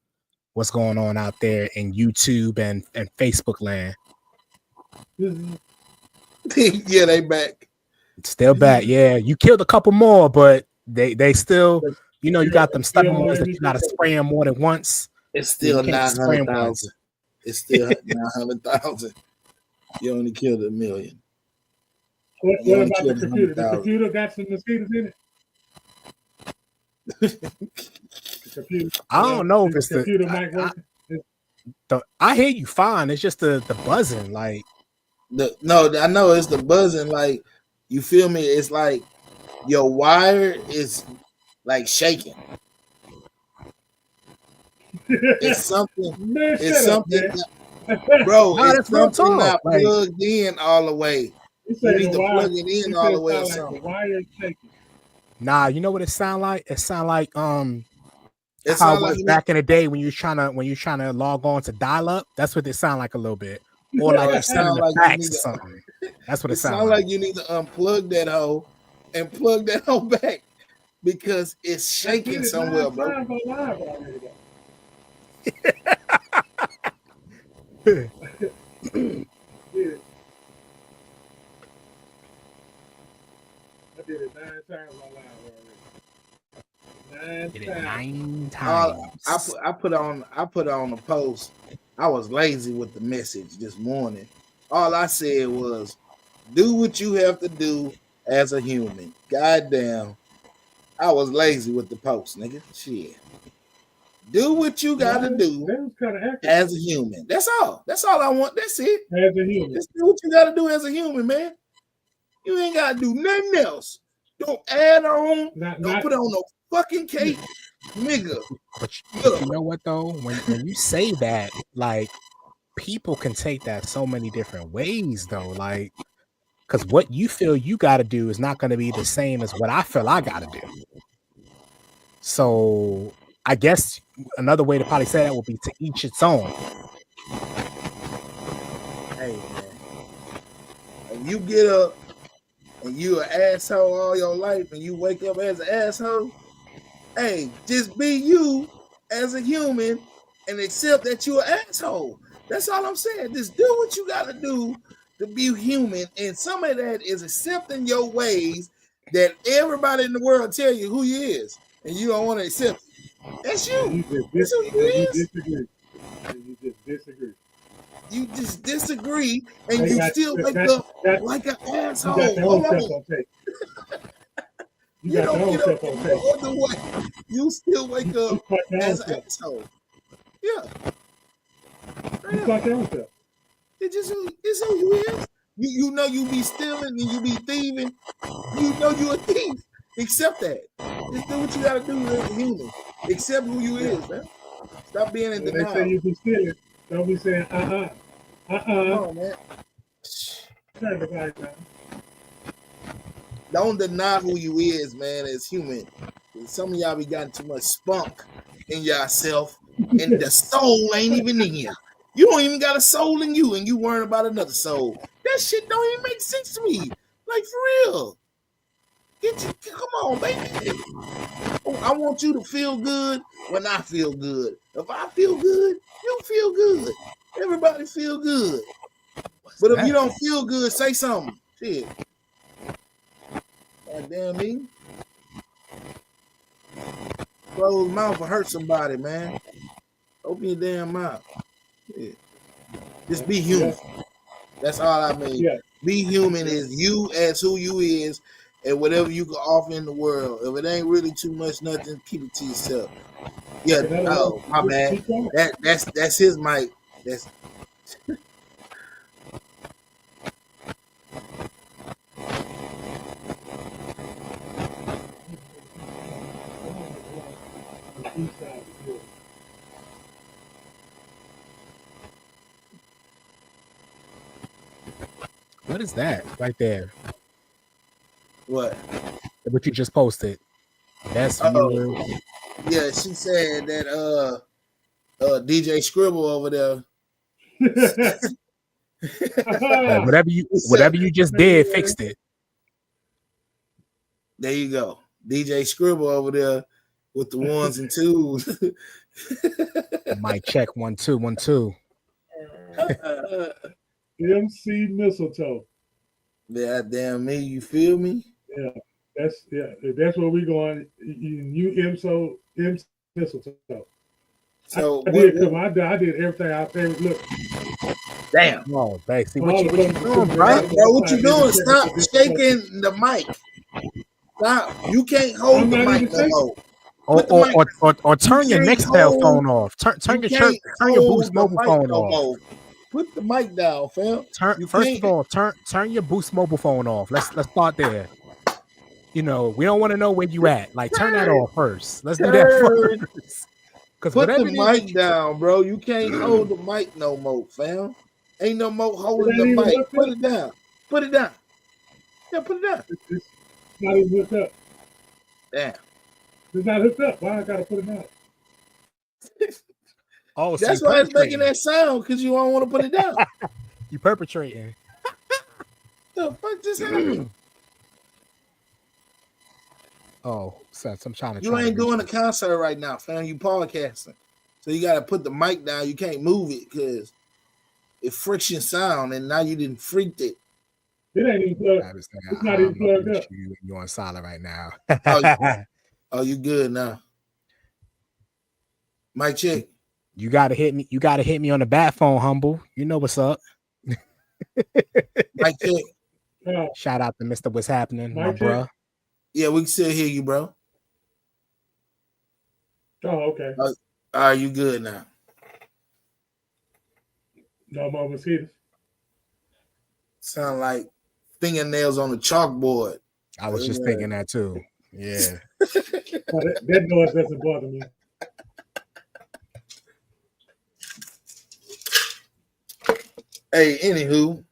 [SPEAKER 3] going on out there in YouTube and Facebook land.
[SPEAKER 2] Yeah, they back.
[SPEAKER 3] Still back. Yeah, you killed a couple more, but they still, you got them stubborn ones that you got to spray them more than once.
[SPEAKER 2] It's still 900,000. It's still 900,000. You only killed 1 million.
[SPEAKER 1] What about the computer? The computer got some mosquitoes in it? The computer,
[SPEAKER 3] I don't know if it's the
[SPEAKER 1] computer mic working.
[SPEAKER 3] I hear you fine. It's just the buzzing, like
[SPEAKER 2] I know it's the buzzing. Like, you feel me? It's like your wire is like shaking. It's something.
[SPEAKER 1] Man,
[SPEAKER 2] it's something, bro.
[SPEAKER 3] No,
[SPEAKER 2] it's something not plugged in all the way. You need to plug it in all the way or something.
[SPEAKER 1] The wire is shaking.
[SPEAKER 3] Nah, you know what it sound like? It sound like how it was back in the day when you're trying to log on to dial up. That's what it sound like a little bit, or like it sound like fax or something. That's what it sound like.
[SPEAKER 2] You need to unplug that hole and plug that hole back because it's shaking somewhere, bro.
[SPEAKER 1] Yeah. I did it 9 times on live already. 9
[SPEAKER 3] times.
[SPEAKER 2] I put on a post. I was lazy with the message this morning. All I said was, do what you have to do as a human. Goddamn. I was lazy with the post, nigga. Shit. Do what you gotta do as a human. That's all. That's all I want. That's it.
[SPEAKER 1] As a human.
[SPEAKER 2] Just do what you gotta do as a human, man. You ain't gotta do nothing else. Don't add on. Don't put on no fucking cake, nigga.
[SPEAKER 3] But you know what though? When you say that, like, people can take that so many different ways though. Like, because what you feel you gotta do is not gonna be the same as what I feel I gotta do. So I guess another way to probably say that would be to each its own.
[SPEAKER 2] Hey man, if you get up and you an asshole all your life and you wake up as an asshole, hey, just be you as a human and accept that you're an asshole. That's all I'm saying. Just do what you gotta do to be human, and some of that is accepting your ways that everybody in the world tell you who you is, and you don't want to accept it. That's you. That's who you is. You just disagree, and you still wake up like an asshole. You don't get up no other way. You still wake up as an asshole. Yeah. It's who you is. You know you be stealing and you be thieving. You know you a thief. Accept that. Just do what you gotta do as a human. Accept who you is, man. Stop being in denial.
[SPEAKER 1] They say you be stealing. Don't be saying Come on,
[SPEAKER 2] man.
[SPEAKER 1] Turn the light down.
[SPEAKER 2] Don't deny who you is, man, as human. Some of y'all be gotten too much spunk in yourself, and the soul ain't even in you. You don't even got a soul in you, and you worrying about another soul. That shit don't even make sense to me. Like, for real. Come on, baby. I want you to feel good when I feel good. If I feel good, you feel good. Everybody feel good. But if you don't feel good, say something. Shit. God damn me. Close mouth will hurt somebody, man. Open your damn mouth. Yeah. Just be human. That's all I mean. Yeah. Be human is you as who you is, and whatever you can offer in the world. If it ain't really too much, nothing, keep it to yourself. Yeah, oh, my bad. That's his mic.
[SPEAKER 1] East side. Yeah.
[SPEAKER 3] What is that right there?
[SPEAKER 2] What?
[SPEAKER 3] What you just posted? Best
[SPEAKER 2] Oh,
[SPEAKER 3] viewers.
[SPEAKER 2] yeah. She said that DJ Scribble over there.
[SPEAKER 3] Hey, whatever you
[SPEAKER 2] He said,
[SPEAKER 3] whatever you just did, fixed it.
[SPEAKER 2] there you go. DJ Scribble over there with the ones and twos.
[SPEAKER 3] Mic check 1 2 1 2.
[SPEAKER 1] MC Mistletoe.
[SPEAKER 2] Yeah, damn me, you feel me?
[SPEAKER 1] Yeah, that's where we going. You MC Mistletoe.
[SPEAKER 2] So
[SPEAKER 1] I did come. I did everything out there. Look,
[SPEAKER 2] damn.
[SPEAKER 3] Oh, babe, see
[SPEAKER 1] All
[SPEAKER 3] what you
[SPEAKER 1] of
[SPEAKER 3] doing,
[SPEAKER 1] them-
[SPEAKER 3] bro?
[SPEAKER 2] Bro, what you doing? Stop shaking the mic. Stop. You can't hold
[SPEAKER 1] I'm
[SPEAKER 2] the
[SPEAKER 1] not
[SPEAKER 2] mic
[SPEAKER 1] even
[SPEAKER 2] no
[SPEAKER 1] saying-
[SPEAKER 2] more.
[SPEAKER 3] Or,
[SPEAKER 2] Put the
[SPEAKER 3] or,
[SPEAKER 2] mic-
[SPEAKER 3] or turn your
[SPEAKER 2] can't
[SPEAKER 3] Nextel
[SPEAKER 2] hold-
[SPEAKER 3] phone off. Turn
[SPEAKER 2] You
[SPEAKER 3] your
[SPEAKER 2] can't
[SPEAKER 3] turn your
[SPEAKER 2] hold
[SPEAKER 3] Boost
[SPEAKER 2] the
[SPEAKER 3] mobile
[SPEAKER 2] mic
[SPEAKER 3] phone
[SPEAKER 2] no
[SPEAKER 3] off.
[SPEAKER 2] more. Put the mic down, fam. You
[SPEAKER 3] First
[SPEAKER 2] can't-
[SPEAKER 3] of all, turn your Boost mobile phone off. Let's start there. You know, we don't want to know where you at. Like, turn that off first. Let's do that first. Because
[SPEAKER 2] Put
[SPEAKER 3] whatever
[SPEAKER 2] the
[SPEAKER 3] it is,
[SPEAKER 2] mic down, bro. You can't hold the mic no more, fam. Ain't no more holding
[SPEAKER 1] It
[SPEAKER 2] the
[SPEAKER 1] ain't even
[SPEAKER 2] mic.
[SPEAKER 1] hooked
[SPEAKER 2] Put
[SPEAKER 1] up.
[SPEAKER 2] it down. Put it down. Yeah, put it down.
[SPEAKER 1] It's not even hooked up.
[SPEAKER 2] Damn.
[SPEAKER 1] It's not hooked up. Why I gotta put it out?
[SPEAKER 3] oh, so
[SPEAKER 2] That's
[SPEAKER 3] you
[SPEAKER 2] why it's making
[SPEAKER 3] perpetrating.
[SPEAKER 2] that sound, because you don't want to put it down.
[SPEAKER 3] You perpetrating.
[SPEAKER 2] The fuck just happened?
[SPEAKER 3] Oh, sis, I'm trying to.
[SPEAKER 2] You ain't doing a concert right now, fam. You podcasting. So you got to put the mic down. You can't move it because it friction sound, and now you didn't freaked it.
[SPEAKER 1] It ain't even plugged. It's not even plugged up.
[SPEAKER 3] You're on silent right now.
[SPEAKER 2] Oh, you good now? Mic check.
[SPEAKER 3] You gotta hit me. You gotta hit me on the bat phone, humble. You know what's up.
[SPEAKER 2] Mic check.
[SPEAKER 3] Shout out to Mr. What's happening, my
[SPEAKER 1] Mic check.
[SPEAKER 3] bruh.
[SPEAKER 2] Yeah, we can still hear you, bro.
[SPEAKER 1] Oh, okay.
[SPEAKER 2] Are you good now?
[SPEAKER 1] No more mosquitoes.
[SPEAKER 2] Sound like fingernails on a chalkboard.
[SPEAKER 3] I was just thinking that too. Yeah.
[SPEAKER 1] That noise doesn't bother me.
[SPEAKER 2] Hey, anywho,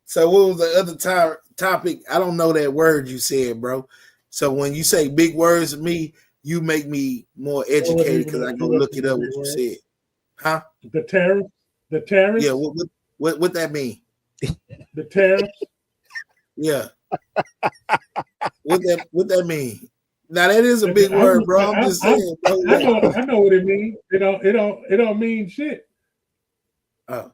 [SPEAKER 2] so what was the other topic? I don't know that word you said, bro. So when you say big words to me, you make me more educated because I go look it up what you said. Huh?
[SPEAKER 1] The tariff. The tariff.
[SPEAKER 2] Yeah, what that mean?
[SPEAKER 1] The tariff.
[SPEAKER 2] Yeah. what that mean? Now that is a big word, bro. I'm just saying, bro.
[SPEAKER 1] I know what it means. It don't mean shit.
[SPEAKER 2] Oh.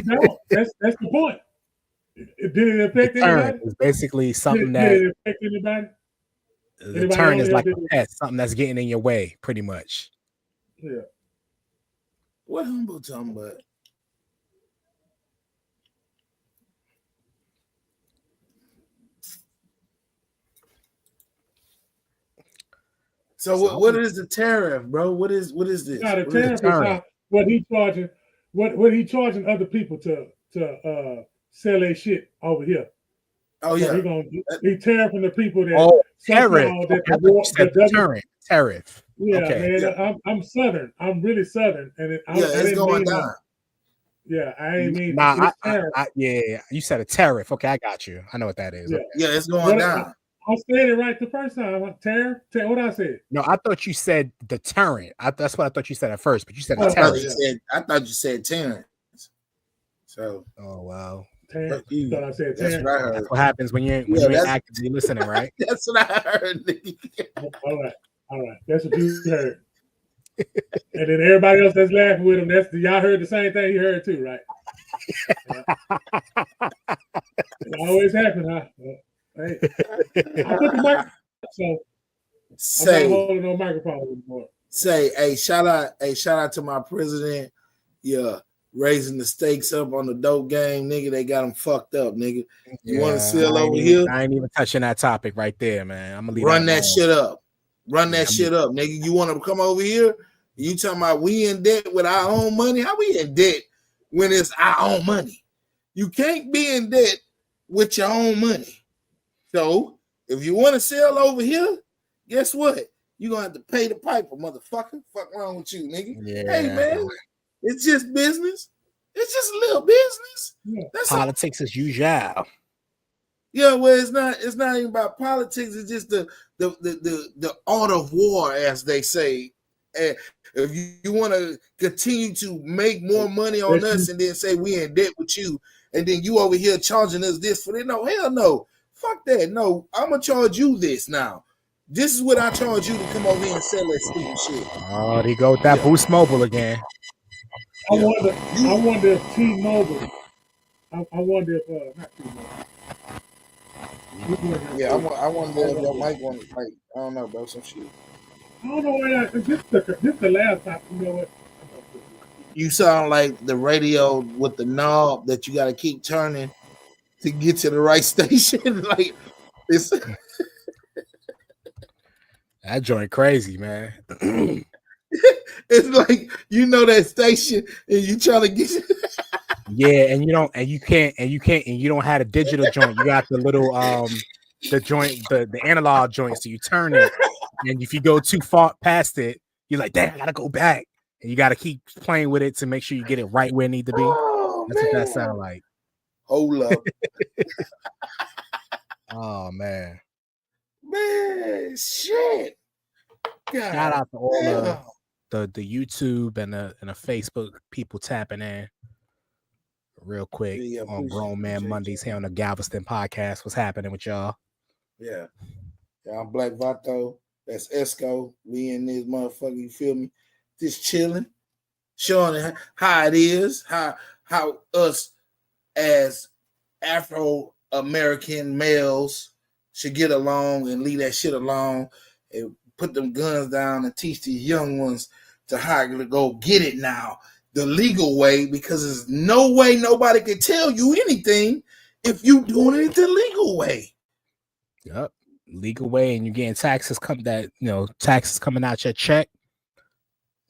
[SPEAKER 1] No, that's the point. Did it affect anybody?
[SPEAKER 3] It's basically something
[SPEAKER 1] Did it affect anybody?
[SPEAKER 3] The turn is like a test, something that's getting in your way, pretty much.
[SPEAKER 1] Yeah.
[SPEAKER 2] What humble talking about? So what is the tariff, bro? What is this?
[SPEAKER 1] Not a tariff is not what he charging. What he charging other people to sell their shit over here.
[SPEAKER 2] Oh yeah,
[SPEAKER 1] so he tariffing the people that
[SPEAKER 3] tariff. Tariff.
[SPEAKER 1] Yeah,
[SPEAKER 3] okay.
[SPEAKER 1] Man. Yeah. I'm Southern. I'm really Southern, and
[SPEAKER 2] it's going down.
[SPEAKER 1] Yeah, I ain't mean.
[SPEAKER 3] Yeah, you said a tariff. Okay, I got you. I know what that is.
[SPEAKER 2] Yeah, okay. It's going down.
[SPEAKER 1] I said it right the first time. Tariff. What I said?
[SPEAKER 3] No, I thought you said deterrent. That's what I thought you said at first, but you said tariff.
[SPEAKER 2] I thought you said Terrence. So.
[SPEAKER 3] Oh wow.
[SPEAKER 1] Terrence. Thought I said
[SPEAKER 2] Terrence. That's what I heard.
[SPEAKER 3] That's what happens when you ain't actively listening, right?
[SPEAKER 2] That's what I heard.
[SPEAKER 1] All right. That's what you heard. And then everybody else that's laughing with him, y'all heard the same thing he heard too, right? It always happens, huh? Hey, I put the mic, so I'm not holding no microphone anymore.
[SPEAKER 2] Hey, shout out to my president. Yeah, raising the stakes up on the dope game, nigga. They got them fucked up, nigga. You want to sell over here?
[SPEAKER 3] I ain't even touching that topic right there, man. I'm gonna leave
[SPEAKER 2] run that shit up. Run that shit up, nigga. You want to come over here? You talking about we in debt with our own money? How we in debt when it's our own money? You can't be in debt with your own money. So if you want to sell over here, guess what? You gonna have to pay the piper, motherfucker. Fuck wrong with you, nigga?
[SPEAKER 3] Yeah.
[SPEAKER 2] Hey man, it's just business. It's just a little business.
[SPEAKER 1] Yeah.
[SPEAKER 2] That's
[SPEAKER 3] Politics as usual.
[SPEAKER 2] Yeah, well, it's not even about politics. It's just the art of war, as they say. And if you want to continue to make more money on us and then say we in debt with you, and then you over here charging us this for it, no, hell no, fuck that. No, I'm gonna charge you this now. This is what I charge you to come over here and sell that stupid shit.
[SPEAKER 3] Oh, there you go with that Boost Mobile again.
[SPEAKER 1] I wonder if T-Mobile. I wonder if not T-Mobile.
[SPEAKER 2] Yeah, I wonder if your mic want like I don't know, bro, some shit.
[SPEAKER 1] I don't know why this the last time. You know what?
[SPEAKER 2] You sound like the radio with the knob that you got to keep turning to get to the right station. Like it's
[SPEAKER 3] that joint crazy, man.
[SPEAKER 2] it's like you know that station and you trying to get.
[SPEAKER 3] Yeah, and you don't have a digital joint. You got the little the joint, the analog joint. So you turn it, and if you go too far past it, you're like, damn, I gotta go back. And you gotta keep playing with it to make sure you get it right where it need to be.
[SPEAKER 2] Oh,
[SPEAKER 3] That's
[SPEAKER 2] man.
[SPEAKER 3] what that sound like.
[SPEAKER 2] Hold up.
[SPEAKER 3] Oh man.
[SPEAKER 2] Man, shit. God,
[SPEAKER 3] shout out to all the YouTube and the Facebook people tapping in real quick on Grown Man Mondays here on the Galveston podcast. What's happening with y'all?
[SPEAKER 2] Yeah, I'm Black Vato. That's Esco. We in this motherfucker. You feel me? Just chilling, showing how it is, how us as Afro American males should get along and leave that shit alone and put them guns down and teach these young ones to how to go get it now the legal way, because there's no way nobody can tell you anything if you doing it the legal way.
[SPEAKER 3] Yep, legal way, and you're getting taxes taxes coming out your check.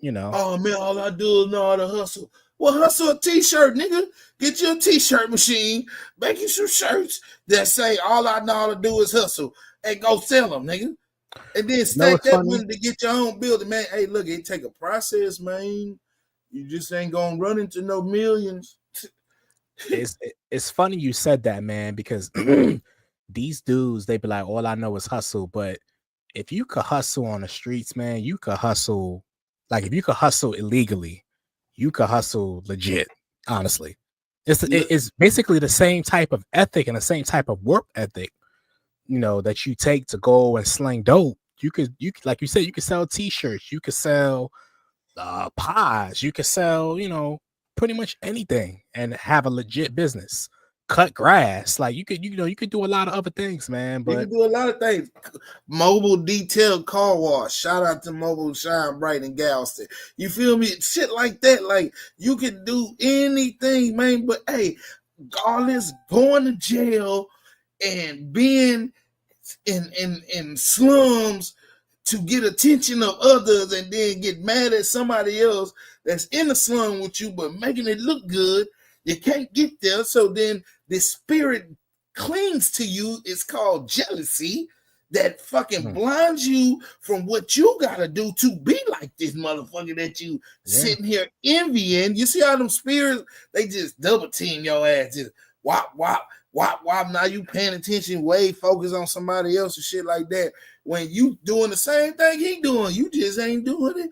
[SPEAKER 2] Oh man, all I do is know how to hustle. Well, hustle a t-shirt, nigga. Get you a t-shirt machine. Make you some shirts that say all I know how to do is hustle, and go sell them, nigga. And then stack that money to get your own building, man. Hey, look, it take a process, man. You just ain't gonna run into no millions.
[SPEAKER 3] It's funny you said that, man, because these dudes, they be like, all I know is hustle. But if you could hustle on the streets, man, you could hustle. Like if you could hustle illegally, you could hustle legit. Honestly, it's basically the same type of ethic and the same type of work ethic, that you take to go and sling dope. You could like you said, you could sell t-shirts, you could sell pies, you could sell, pretty much anything and have a legit business. Cut grass, like you could do a lot of other things, man. But
[SPEAKER 2] you can do a lot of things. Mobile detailed car wash. Shout out to Mobile Shine Bright in Galveston. You feel me? Shit like that. Like you can do anything, man. But hey, all this going to jail and being in slums to get attention of others and then get mad at somebody else that's in the slum with you, but making it look good. You can't get there. So then the spirit clings to you. It's called jealousy that fucking blinds you from what you got to do to be like this motherfucker that you sitting here envying. You see how them spirits, they just double team your ass. Just wop, wop, wop, wop. Now you paying attention, way focused on somebody else and shit like that. When you doing the same thing he doing, you just ain't doing it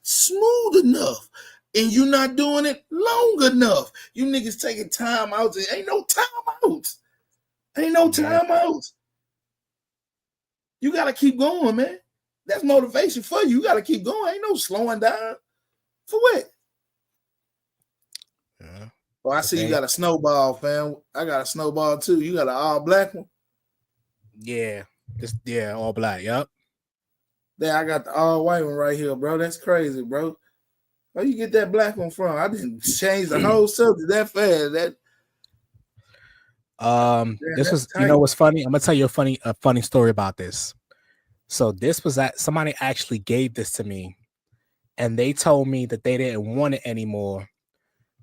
[SPEAKER 2] smooth enough. And you not doing it long enough. You niggas taking time out. Ain't no time out. Ain't no time out. You got to keep going, man. That's motivation for you. You got to keep going. Ain't no slowing down. For what?
[SPEAKER 3] Yeah.
[SPEAKER 2] Well, I see you got a snowball, fam. I got a snowball too. You got an all black one?
[SPEAKER 3] Yeah. All black. Yep.
[SPEAKER 2] Then I got the all white one right here, bro. That's crazy, bro. Where you get that black one from? I didn't change the whole subject that fast.
[SPEAKER 3] This was tight. You know what's funny? I'm gonna tell you a funny story about this. So this was somebody actually gave this to me, and they told me that they didn't want it anymore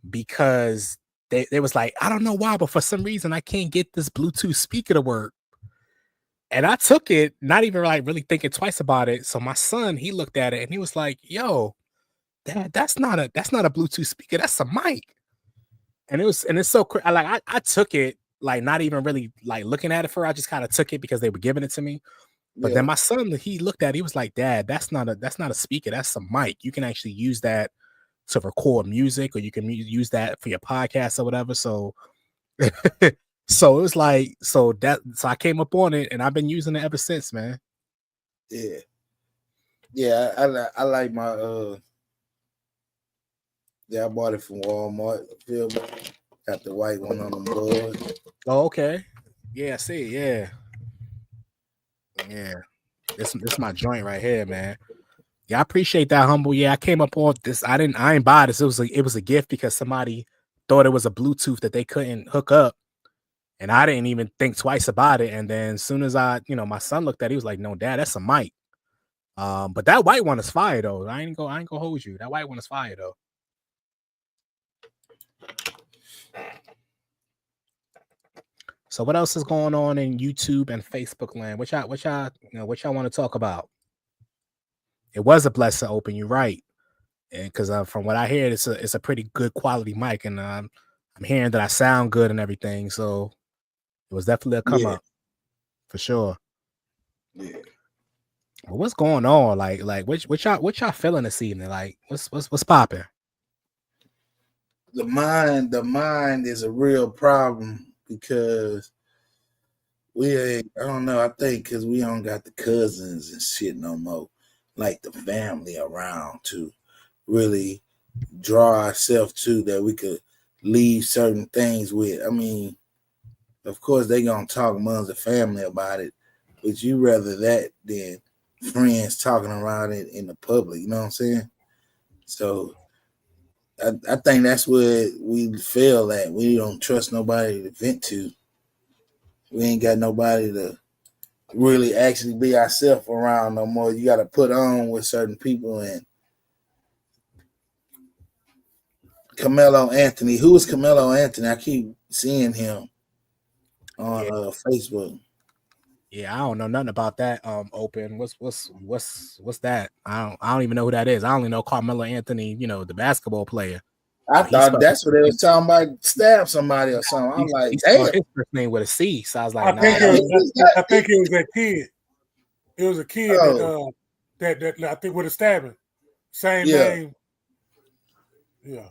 [SPEAKER 3] because they was like, I don't know why, but for some reason I can't get this Bluetooth speaker to work. And I took it, not even like really thinking twice about it. So my son, he looked at it and he was like, "Yo, Dad, that's not a Bluetooth speaker. That's a mic." And it's so like I took it like not even really like looking at it for. I just kind of took it because they were giving it to me. But then
[SPEAKER 2] Yeah.
[SPEAKER 3] my son, he looked at it, he was like, "Dad, that's not a speaker. That's a mic. You can actually use that to record music, or you can use that for your podcast or whatever." So so it was like, so I came up on it and I've been using it ever since, man.
[SPEAKER 2] Yeah. Yeah, I like my yeah, I bought it from Walmart. Feel me? Got the white one on the board.
[SPEAKER 3] Oh, okay. Yeah, I see. Yeah. Yeah. This my joint right here, man. Yeah, I appreciate that, Humble. Yeah, I came up on this. I ain't buy this. It was a gift because somebody thought it was a Bluetooth that they couldn't hook up. And I didn't even think twice about it. And then as soon as my son looked at it, he was like, "No, Dad, that's a mic." But that white one is fire though. I ain't gonna hold you. That white one is fire though. So what else is going on in YouTube and Facebook land? What y'all want to talk about? It was a blessing open. You're right, and because from what I hear, it's a pretty good quality mic, and I'm hearing that I sound good and everything. So it was definitely a come up for sure.
[SPEAKER 2] Yeah.
[SPEAKER 3] Well, what's going on? Like what y'all feeling this evening? Like what's popping?
[SPEAKER 2] The mind is a real problem because I don't know, I think because we don't got the cousins and shit no more, like the family around to really draw ourselves to that we could leave certain things with. I mean, of course they gonna talk amongst the family about it, but you rather that than friends talking around it in the public, you know what I'm saying? So I think that's where we fail at. We don't trust nobody to vent to. We ain't got nobody to really actually be ourselves around no more. You got to put on with certain people. And Carmelo Anthony, who is Carmelo Anthony? I keep seeing him on Facebook.
[SPEAKER 3] Yeah, I don't know nothing about that. Open. What's that? I don't even know who that is. I only know Carmelo Anthony. The basketball player.
[SPEAKER 2] I thought that's what they was talking about. Stab somebody or something. I'm like, damn.
[SPEAKER 3] His first name with a C. So I was like,
[SPEAKER 1] I think it was that kid. It was a kid that I think with a stabbing. Same name. Yeah.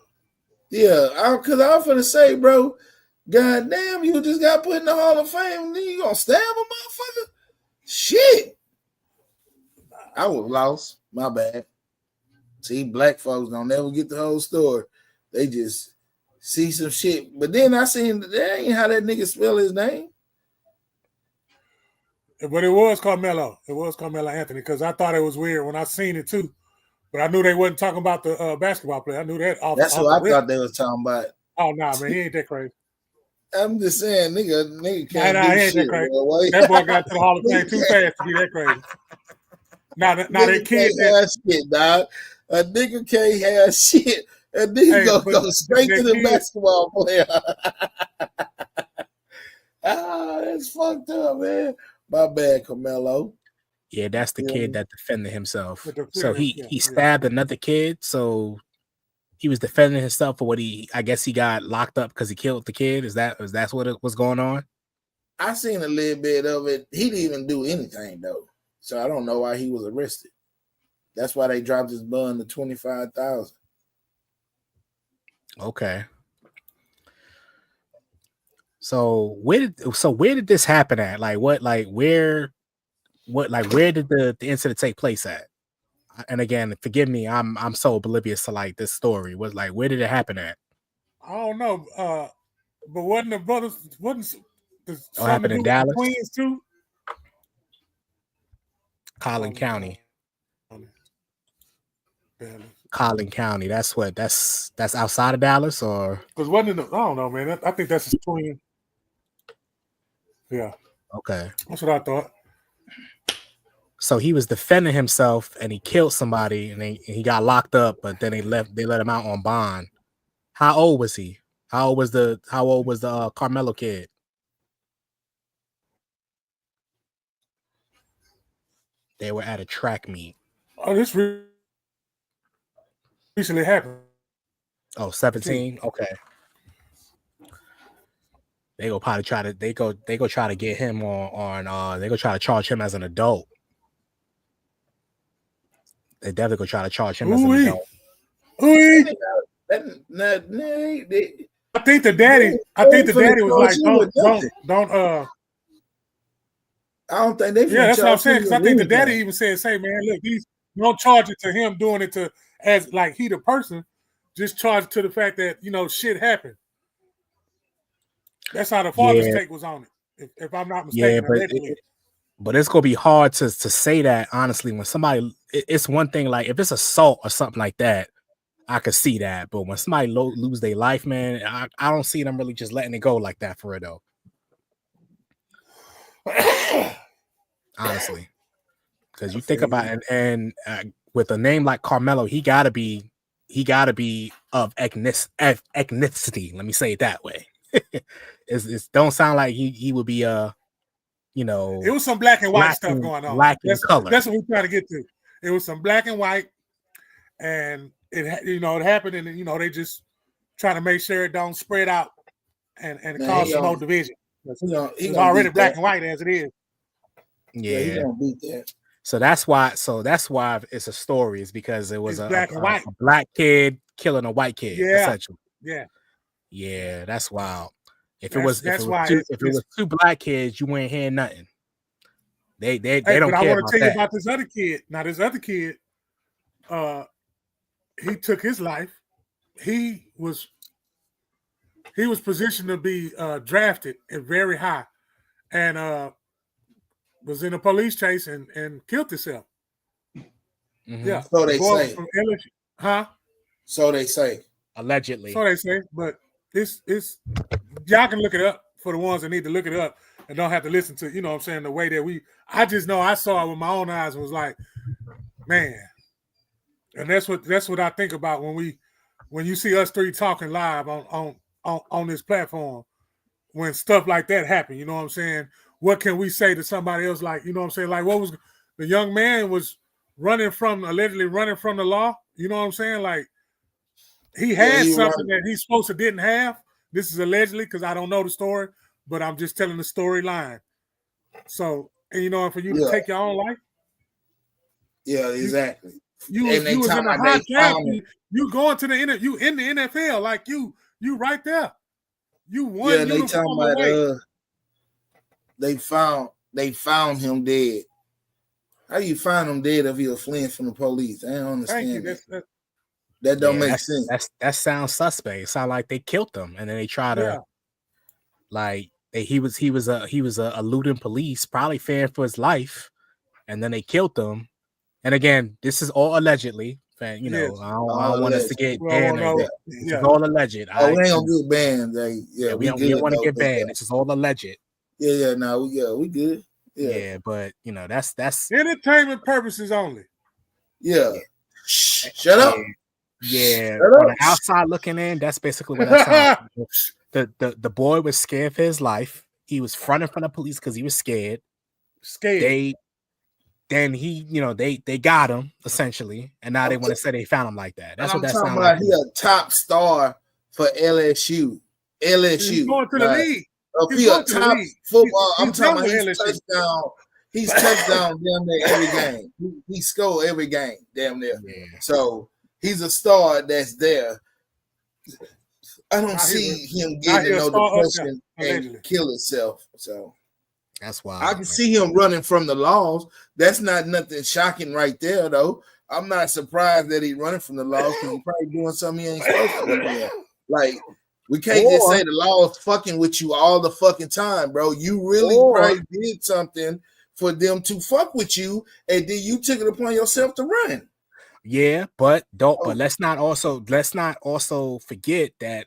[SPEAKER 2] Yeah, because I was finna say, bro, God damn, you just got put in the Hall of Fame and then you gonna stab a motherfucker? Shit. I was lost. My bad. See, black folks don't never get the whole story. They just see some shit. But then I seen that ain't how that nigga spell his name.
[SPEAKER 1] But it was Carmelo. It was Carmelo Anthony because I thought it was weird when I seen it too. But I knew they wasn't talking about the basketball player. I knew that.
[SPEAKER 2] That's what I thought they was talking about.
[SPEAKER 1] Oh, nah, man, he ain't that crazy.
[SPEAKER 2] I'm just saying, nigga can't do
[SPEAKER 1] he ain't
[SPEAKER 2] shit.
[SPEAKER 1] That crazy. That boy got to the Hall of Fame too fast to be that crazy. Now that kid
[SPEAKER 2] have shit, dog. A nigga can't have shit. A nigga go straight to the basketball player. That's fucked up, man. My bad, Carmelo.
[SPEAKER 3] Yeah, that's the kid that defended himself. So he stabbed another kid. So he was defending himself for what I guess he got locked up because he killed the kid. Is that what it was going on?
[SPEAKER 2] I seen a little bit of it. He didn't even do anything though. So I don't know why he was arrested. That's why they dropped his bond to $25,000.
[SPEAKER 3] Okay. So where did this happen at? Where did the incident take place at? And again, forgive me, I'm so oblivious to this story. Where did it happen at?
[SPEAKER 1] I don't know. But wasn't the brothers
[SPEAKER 3] happened in Dallas?
[SPEAKER 1] Twins too?
[SPEAKER 3] Collin County.
[SPEAKER 1] Dallas.
[SPEAKER 3] Collin County. That's outside of Dallas, or
[SPEAKER 1] because wasn't it? I don't know, man. I think that's his twin. Yeah.
[SPEAKER 3] Okay.
[SPEAKER 1] That's what I thought.
[SPEAKER 3] So he was defending himself and he killed somebody and he got locked up, but then they let him out on bond. How old was he? How old was the Carmelo kid? They were at a track meet.
[SPEAKER 1] Oh, this recently happened.
[SPEAKER 3] Oh, 17? Okay. They go probably try to they go try to get him on they go try to charge him as an adult. They definitely go try to charge him as an adult.
[SPEAKER 1] I think the daddy was like, don't
[SPEAKER 2] I don't think they.
[SPEAKER 1] Yeah, that's what I'm saying. Because I think the daddy even said, "Say, man, look, these don't charge it to him doing it to as like he the person, just charge it to the fact that shit happened." That's how the father's take was on it, if I'm not mistaken.
[SPEAKER 3] Yeah, but it's gonna be hard to say that honestly. When somebody, it's one thing like if it's assault or something like that, I could see that. But when somebody lose their life, man, I don't see them really just letting it go like that for it though. Honestly, because you think about it, and with a name like Carmelo, he gotta be of ethnicity. Let me say it that way. It don't sound like he would be it
[SPEAKER 1] was some black and white stuff going on.
[SPEAKER 3] Color.
[SPEAKER 1] That's what we're trying to get to. It was some black and white, and it happened, and they just trying to make sure it don't spread out and cause some more division. It's already black and white as it is.
[SPEAKER 3] Yeah,
[SPEAKER 2] he gonna beat that.
[SPEAKER 3] So that's why it's a story. Is because it was a black kid killing a white kid.
[SPEAKER 1] Yeah,
[SPEAKER 3] essentially. Yeah, that's wild. If it was two black kids, you ain't hearing nothing. They don't care. But I want to tell you
[SPEAKER 1] about this other kid. Now, this other kid, he took his life. He was positioned to be drafted at very high, and was in a police chase and killed himself.
[SPEAKER 3] Mm-hmm.
[SPEAKER 2] Yeah. So they say. So they say.
[SPEAKER 3] Allegedly.
[SPEAKER 1] So they say, but it's y'all can look it up for the ones that need to look it up and don't have to listen to, the way that I just know I saw it with my own eyes and was like, man. And that's what I think about when you see us three talking live on this platform, when stuff like that happen, you know what I'm saying? What can we say to somebody else? Like, you know what I'm saying? Like, what was the young man was allegedly running from the law? You know what I'm saying? Like, he had something that he's supposed to didn't have. This is allegedly, because I don't know the story, but I'm just telling the storyline. So, and for you to take your own life.
[SPEAKER 2] Yeah, exactly.
[SPEAKER 1] You was in a hot draft. You going to you in the NFL, like you right there. You won.
[SPEAKER 2] Yeah, they talking about they found him dead. How you find him dead if he was fleeing from the police? I don't understand. That don't make sense.
[SPEAKER 3] That sounds suspect. It sounds like they killed him, and then they try to he was a eluding police, probably fearing for his life, and then they killed him. And again, this is all allegedly. I don't want us to get banned. It's all alleged.
[SPEAKER 2] We ain't gonna get banned.
[SPEAKER 3] We don't want to get banned. This is all alleged.
[SPEAKER 2] Yeah, we good.
[SPEAKER 3] Yeah, but that's
[SPEAKER 1] entertainment purposes only.
[SPEAKER 2] Yeah. Shut up.
[SPEAKER 3] Yeah. On the outside looking in, that's basically what that sounds. The boy was scared for his life. He was fronting from the police because he was scared. Then they got him essentially, and now they want to say they found him like that. That's what that sounds like.
[SPEAKER 2] He a top star for LSU.
[SPEAKER 1] He's going to the league.
[SPEAKER 2] He a top football. I'm talking about his touchdown. He's touchdown damn near every game. He scored every game damn near. Yeah. So he's a star that's there. I don't see him getting no depression and kill himself. So
[SPEAKER 3] that's why
[SPEAKER 2] I can see him running from the laws. That's not nothing shocking right there, though. I'm not surprised that he's running from the laws because he's probably doing something he ain't supposed to be doing. Like, we can't just say the law is fucking with you all the fucking time, bro. You really probably did something for them to fuck with you, and then you took it upon yourself to run.
[SPEAKER 3] Yeah, but let's not also forget that,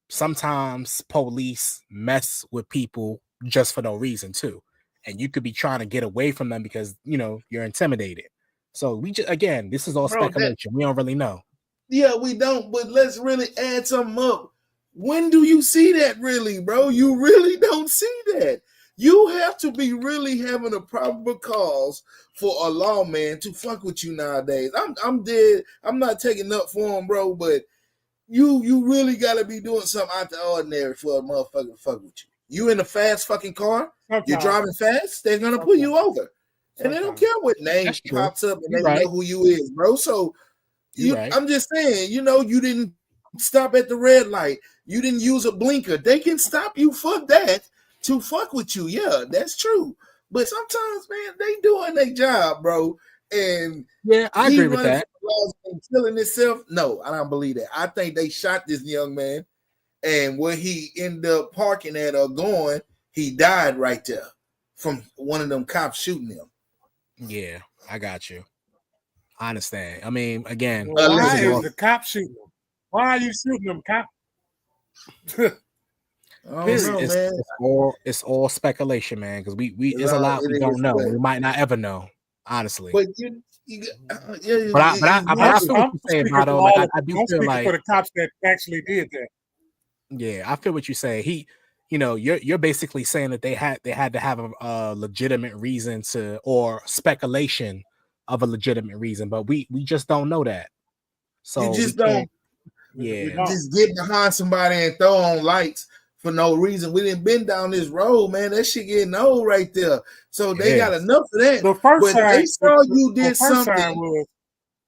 [SPEAKER 3] sometimes police mess with people just for no reason too. And you could be trying to get away from them because, you're intimidated. So this is all speculation. We don't really know.
[SPEAKER 2] Yeah, we don't, but let's really add something up. When do you see that really, bro? You really don't see that. You have to be really having a probable cause for a lawman to fuck with you nowadays. I'm dead. I'm not taking up for him, bro. But you really gotta be doing something out the ordinary for a motherfucker to fuck with you. You in a fast fucking car, you're driving fast, they're gonna pull you over. And they don't care what name pops up and they know who you is, bro. So I'm just saying, you didn't stop at the red light. You didn't use a blinker. They can stop you for that to fuck with you. Yeah, that's true. But sometimes, man, they doing their job, bro. And
[SPEAKER 3] yeah, I agree with that.
[SPEAKER 2] And killing himself. No, I don't believe that. I think they shot this young man, and where he ended up parking at or going, he died right there from one of them cops shooting him.
[SPEAKER 3] Yeah, I got you. I understand. I mean, again,
[SPEAKER 1] why is the cop shooting him? Why are you shooting them, cop?
[SPEAKER 3] It's all speculation, man. Because we there's a lot we don't know. We might not ever know, honestly.
[SPEAKER 2] But
[SPEAKER 3] I feel what you're saying, Vado. Like I do feel like
[SPEAKER 1] for the cops that actually did that.
[SPEAKER 3] Yeah, I feel what you say. You're basically saying that they had to have a legitimate reason or speculation of a legitimate reason, but we just don't know that. So
[SPEAKER 2] you just don't.
[SPEAKER 3] Yeah,
[SPEAKER 2] just get behind somebody and throw on lights for no reason. We didn't been down this road, man. That shit getting old right there. So they got enough of that.
[SPEAKER 1] The first time
[SPEAKER 2] they saw you did something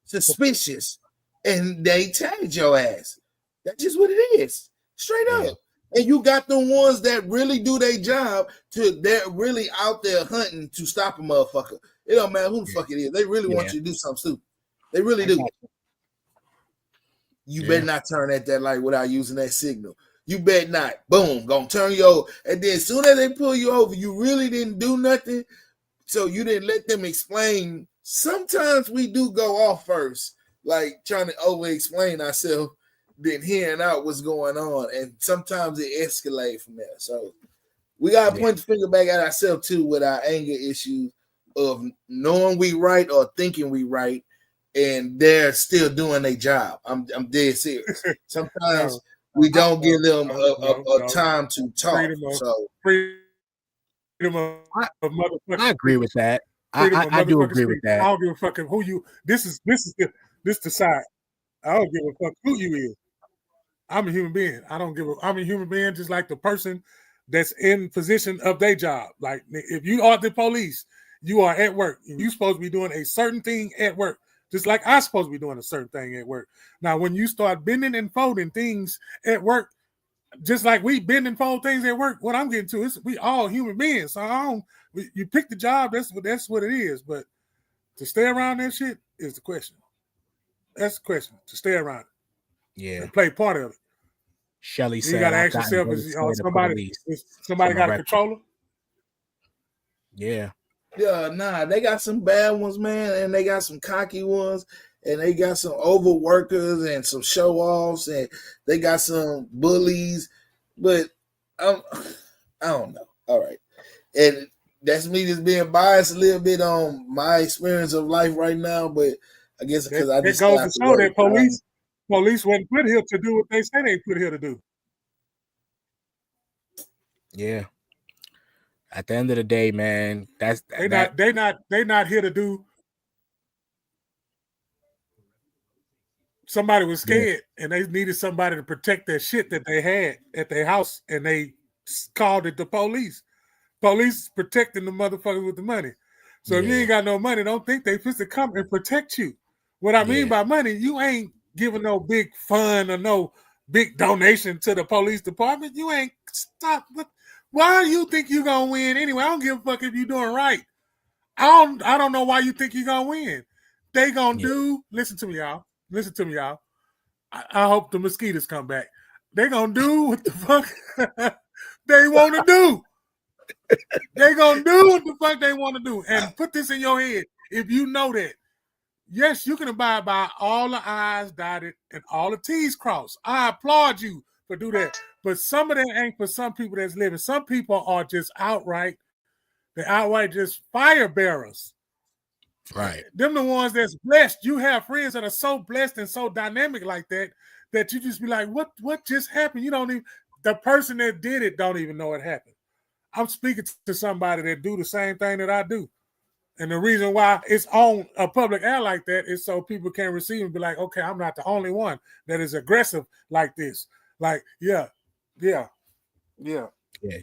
[SPEAKER 2] suspicious, and they tagged your ass. That's just what it is, straight up. And you got the ones that really do their job. They're really out there hunting to stop a motherfucker. It don't matter who the fuck it is. They really want you to do something stupid. They really do. You better not turn at that light without using that signal. You better not. Boom, gonna turn you over. And then as soon as they pull you over, you really didn't do nothing. So you didn't let them explain. Sometimes we do go off first, like trying to over-explain ourselves, then hearing out what's going on. And sometimes it escalates from there. So we gotta point the finger back at ourselves too with our anger issues of knowing we right or thinking we right. And they're still doing their job. I'm dead serious. Sometimes we don't give them a time to talk.
[SPEAKER 3] I agree with that. I do agree with that.
[SPEAKER 1] I don't give a fuck who you. This is the side. I don't give a fuck who you is. I'm a human being. I'm a human being, just like the person that's in position of their job. Like if you are the police, you are at work. You're supposed to be doing a certain thing at work. Just like I'm supposed to be doing a certain thing at work. Now, when you start bending and folding things at work, just like we bend and fold things at work, what I'm getting to is we all human beings. So you pick the job, that's what it is. But to stay around that shit is the question. That's the question. To stay around it.
[SPEAKER 3] Yeah.
[SPEAKER 1] And play part of it.
[SPEAKER 3] Shelly said,
[SPEAKER 1] you gotta ask yourself, is somebody got a controller?
[SPEAKER 3] Yeah.
[SPEAKER 2] Yeah, nah, they got some bad ones, man, and they got some cocky ones, and they got some overworkers and some show-offs, and they got some bullies, but I don't know. All right. And that's me just being biased a little bit on my experience of life right now, but I guess because I just
[SPEAKER 1] goes to show that police wasn't put here to do what they say they put here to do.
[SPEAKER 3] Yeah. At the end of the day, man,
[SPEAKER 1] they're not here to do. Somebody was scared and they needed somebody to protect their shit that they had at their house, and they called it the police. Police protecting the motherfuckers with the money. So if you ain't got no money, don't think they supposed to come and protect you. What I mean by money, you ain't giving no big fund or no big donation to the police department. You ain't stop. Why do you think you're gonna win anyway? I don't give a fuck if you're doing right. I don't know why you think you're gonna win. They gonna do. Listen to me, y'all. I hope the mosquitoes come back. They gonna do what the fuck they want to do. They gonna do what the fuck they want to do. And put this in your head. If you know that, yes, you can abide by all the I's dotted and all the T's crossed. I applaud you for do that. But some of that ain't for some people that's living. Some people are just outright just fire bearers.
[SPEAKER 3] Right.
[SPEAKER 1] Them the ones that's blessed. You have friends that are so blessed and so dynamic like that you just be like, what just happened? You don't even, the person that did it don't even know it happened. I'm speaking to somebody that do the same thing that I do. And the reason why it's on a public air like that is so people can receive and be like, okay, I'm not the only one that is aggressive like this. Like, yeah.
[SPEAKER 3] Yeah,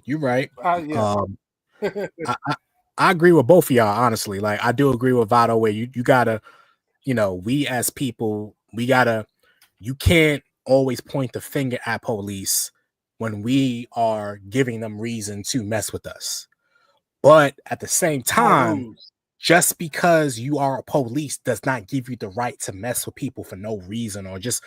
[SPEAKER 3] you're right.
[SPEAKER 1] Yeah.
[SPEAKER 3] I agree with both of y'all, honestly. Like, I do agree with Vado where you gotta, we as people, you can't always point the finger at police when we are giving them reason to mess with us. But at the same time, just because you are a police does not give you the right to mess with people for no reason, or just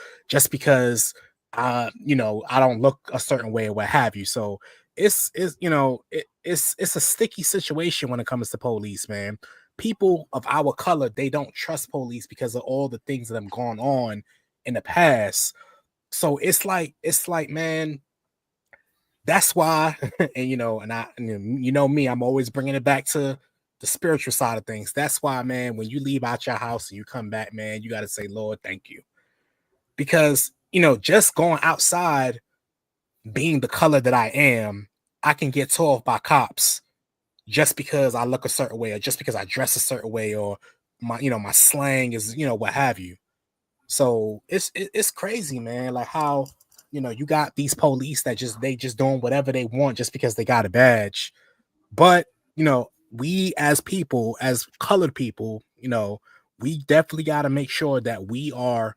[SPEAKER 3] because I don't look a certain way or what have you. So it's a sticky situation when it comes to police, man. People of our color, they don't trust police because of all the things that have gone on in the past. So it's like, man, that's why, and me, I'm always bringing it back to the spiritual side of things. That's why, man, when you leave out your house and you come back, man, you got to say, Lord, thank you. Because, just going outside, being the color that I am, I can get told by cops just because I look a certain way, or just because I dress a certain way, or my slang is, what have you. So it's crazy, man. Like how, you got these police that they just doing whatever they want just because they got a badge. But, we as people, as colored people, we definitely got to make sure that we are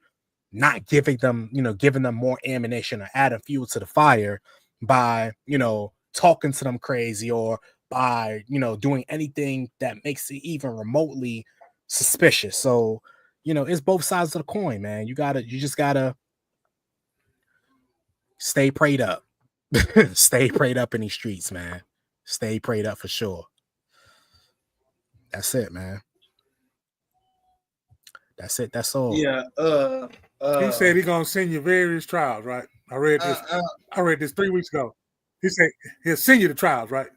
[SPEAKER 3] not giving them more ammunition or adding fuel to the fire by, talking to them crazy, or by, doing anything that makes it even remotely suspicious. So, it's both sides of the coin, man. You just gotta stay prayed up. Stay prayed up in these streets, man. Stay prayed up for sure. That's it, man. That's it. That's all.
[SPEAKER 2] Yeah.
[SPEAKER 1] He said he's gonna send you various trials, right? I read this 3 weeks ago. He said he'll send you the trials, right?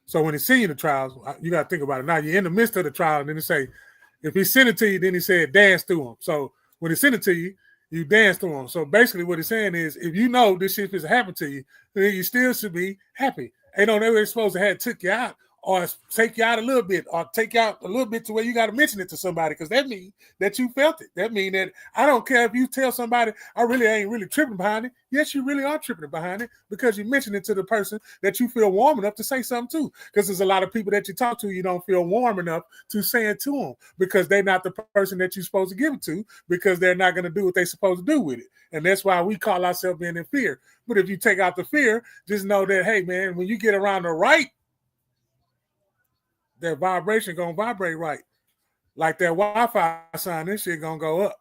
[SPEAKER 1] So when he send you the trials, you gotta think about it. Now you're in the midst of the trial, and then he say, if he sent it to you, then he said dance through them. So when he sent it to you, you dance through them. So basically what he's saying is, if you know this shit is happening to you, then you still should be happy. They don't know they're supposed to have took you out, or take you out a little bit, or take you out a little bit to where you got to mention it to somebody, because that means that you felt it. That means that I don't care if you tell somebody, I really ain't really tripping behind it. Yes, you really are tripping behind it, because you mentioned it to the person that you feel warm enough to say something to. Because there's a lot of people that you talk to, you don't feel warm enough to say it to them, because they're not the person that you're supposed to give it to, because they're not going to do what they're supposed to do with it. And that's why we call ourselves being in fear. But if you take out the fear, just know that, hey, man, when you get around the right, that vibration gonna vibrate right, like that Wi-Fi sign. This shit gonna go up.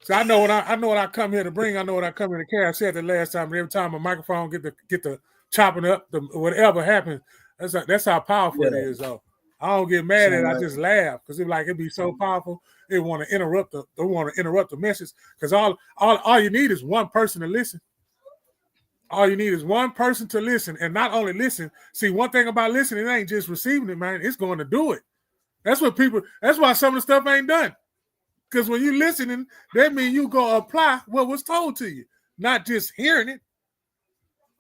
[SPEAKER 1] So I know what I come here to bring. I know what I come here to carry. I said the last time. Every time a microphone get the chopping up, whatever happens, that's how powerful it is. Though I don't get mad at it. I just laugh, because it'd be so powerful. They want to interrupt the message, because all you need is one person to listen. All you need is one person to listen, and not only listen. See, one thing about listening, it ain't just receiving it, man. It's going to do it. That's why some of the stuff ain't done. Because when you listening, that means you go apply what was told to you, not just hearing it.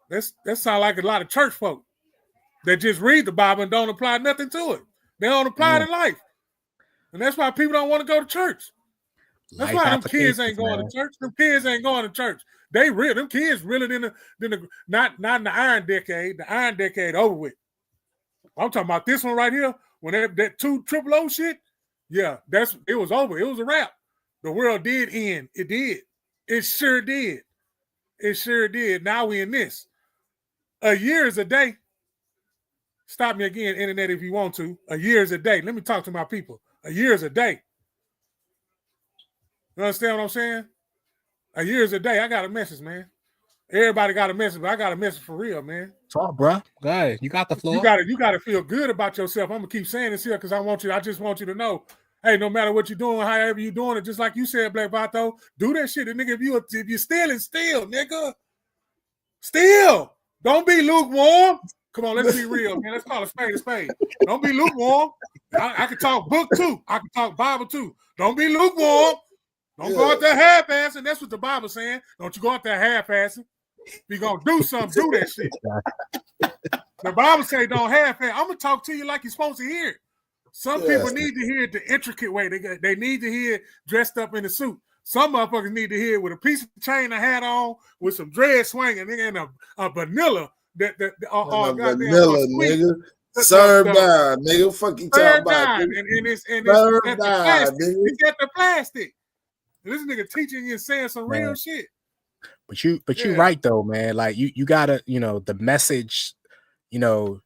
[SPEAKER 1] That sound like a lot of church folk that just read the Bible and don't apply nothing to it. They don't apply it in life. And that's why people don't want to go to church. That's why them kids ain't going to church. Them kids ain't going to church. They real. Them kids really than the not in the Iron Decade. The Iron Decade over with. I'm talking about this one right here. When that 200 shit, yeah, it was over. It was a wrap. The world did end. It did. It sure did. It sure did. Now we in this. A year is a day. Stop me again, internet, if you want to. A year is a day. Let me talk to my people. A year is a day. You understand what I'm saying? A year is a day. I got a message, man. Everybody got a message, but I got a message for real, man.
[SPEAKER 3] Talk, bro. Go ahead. You got the floor.
[SPEAKER 1] You got to feel good about yourself. I'm gonna keep saying this here because I just want you to know. Hey, no matter what you're doing, however you're doing it, just like you said, Black Vato, do that shit. And nigga, if you're stealing, steal, nigga. Steal. Don't be lukewarm. Come on, let's be real, man. Let's call a spade a spade. Don't be lukewarm. I can talk book too. I can talk Bible too. Don't be lukewarm. Don't go out there half-assing. That's what the Bible's saying. Don't you go out there half-assing. If you're going to do something, do that shit. The Bible say don't have faith. I'm gonna talk to you like you're supposed to hear it. Some people need to hear it the intricate way. They need to hear it dressed up in a suit. Some motherfuckers need to hear it with a piece of chain, a hat on, with some dread swinging, and a vanilla
[SPEAKER 2] vanilla, nigga. Serve down, nigga. Fuck you talking about?
[SPEAKER 1] And it's at the plastic. It's at the plastic. And this nigga teaching you and saying some real shit.
[SPEAKER 3] But you're right though, man. Like you gotta, the message, TD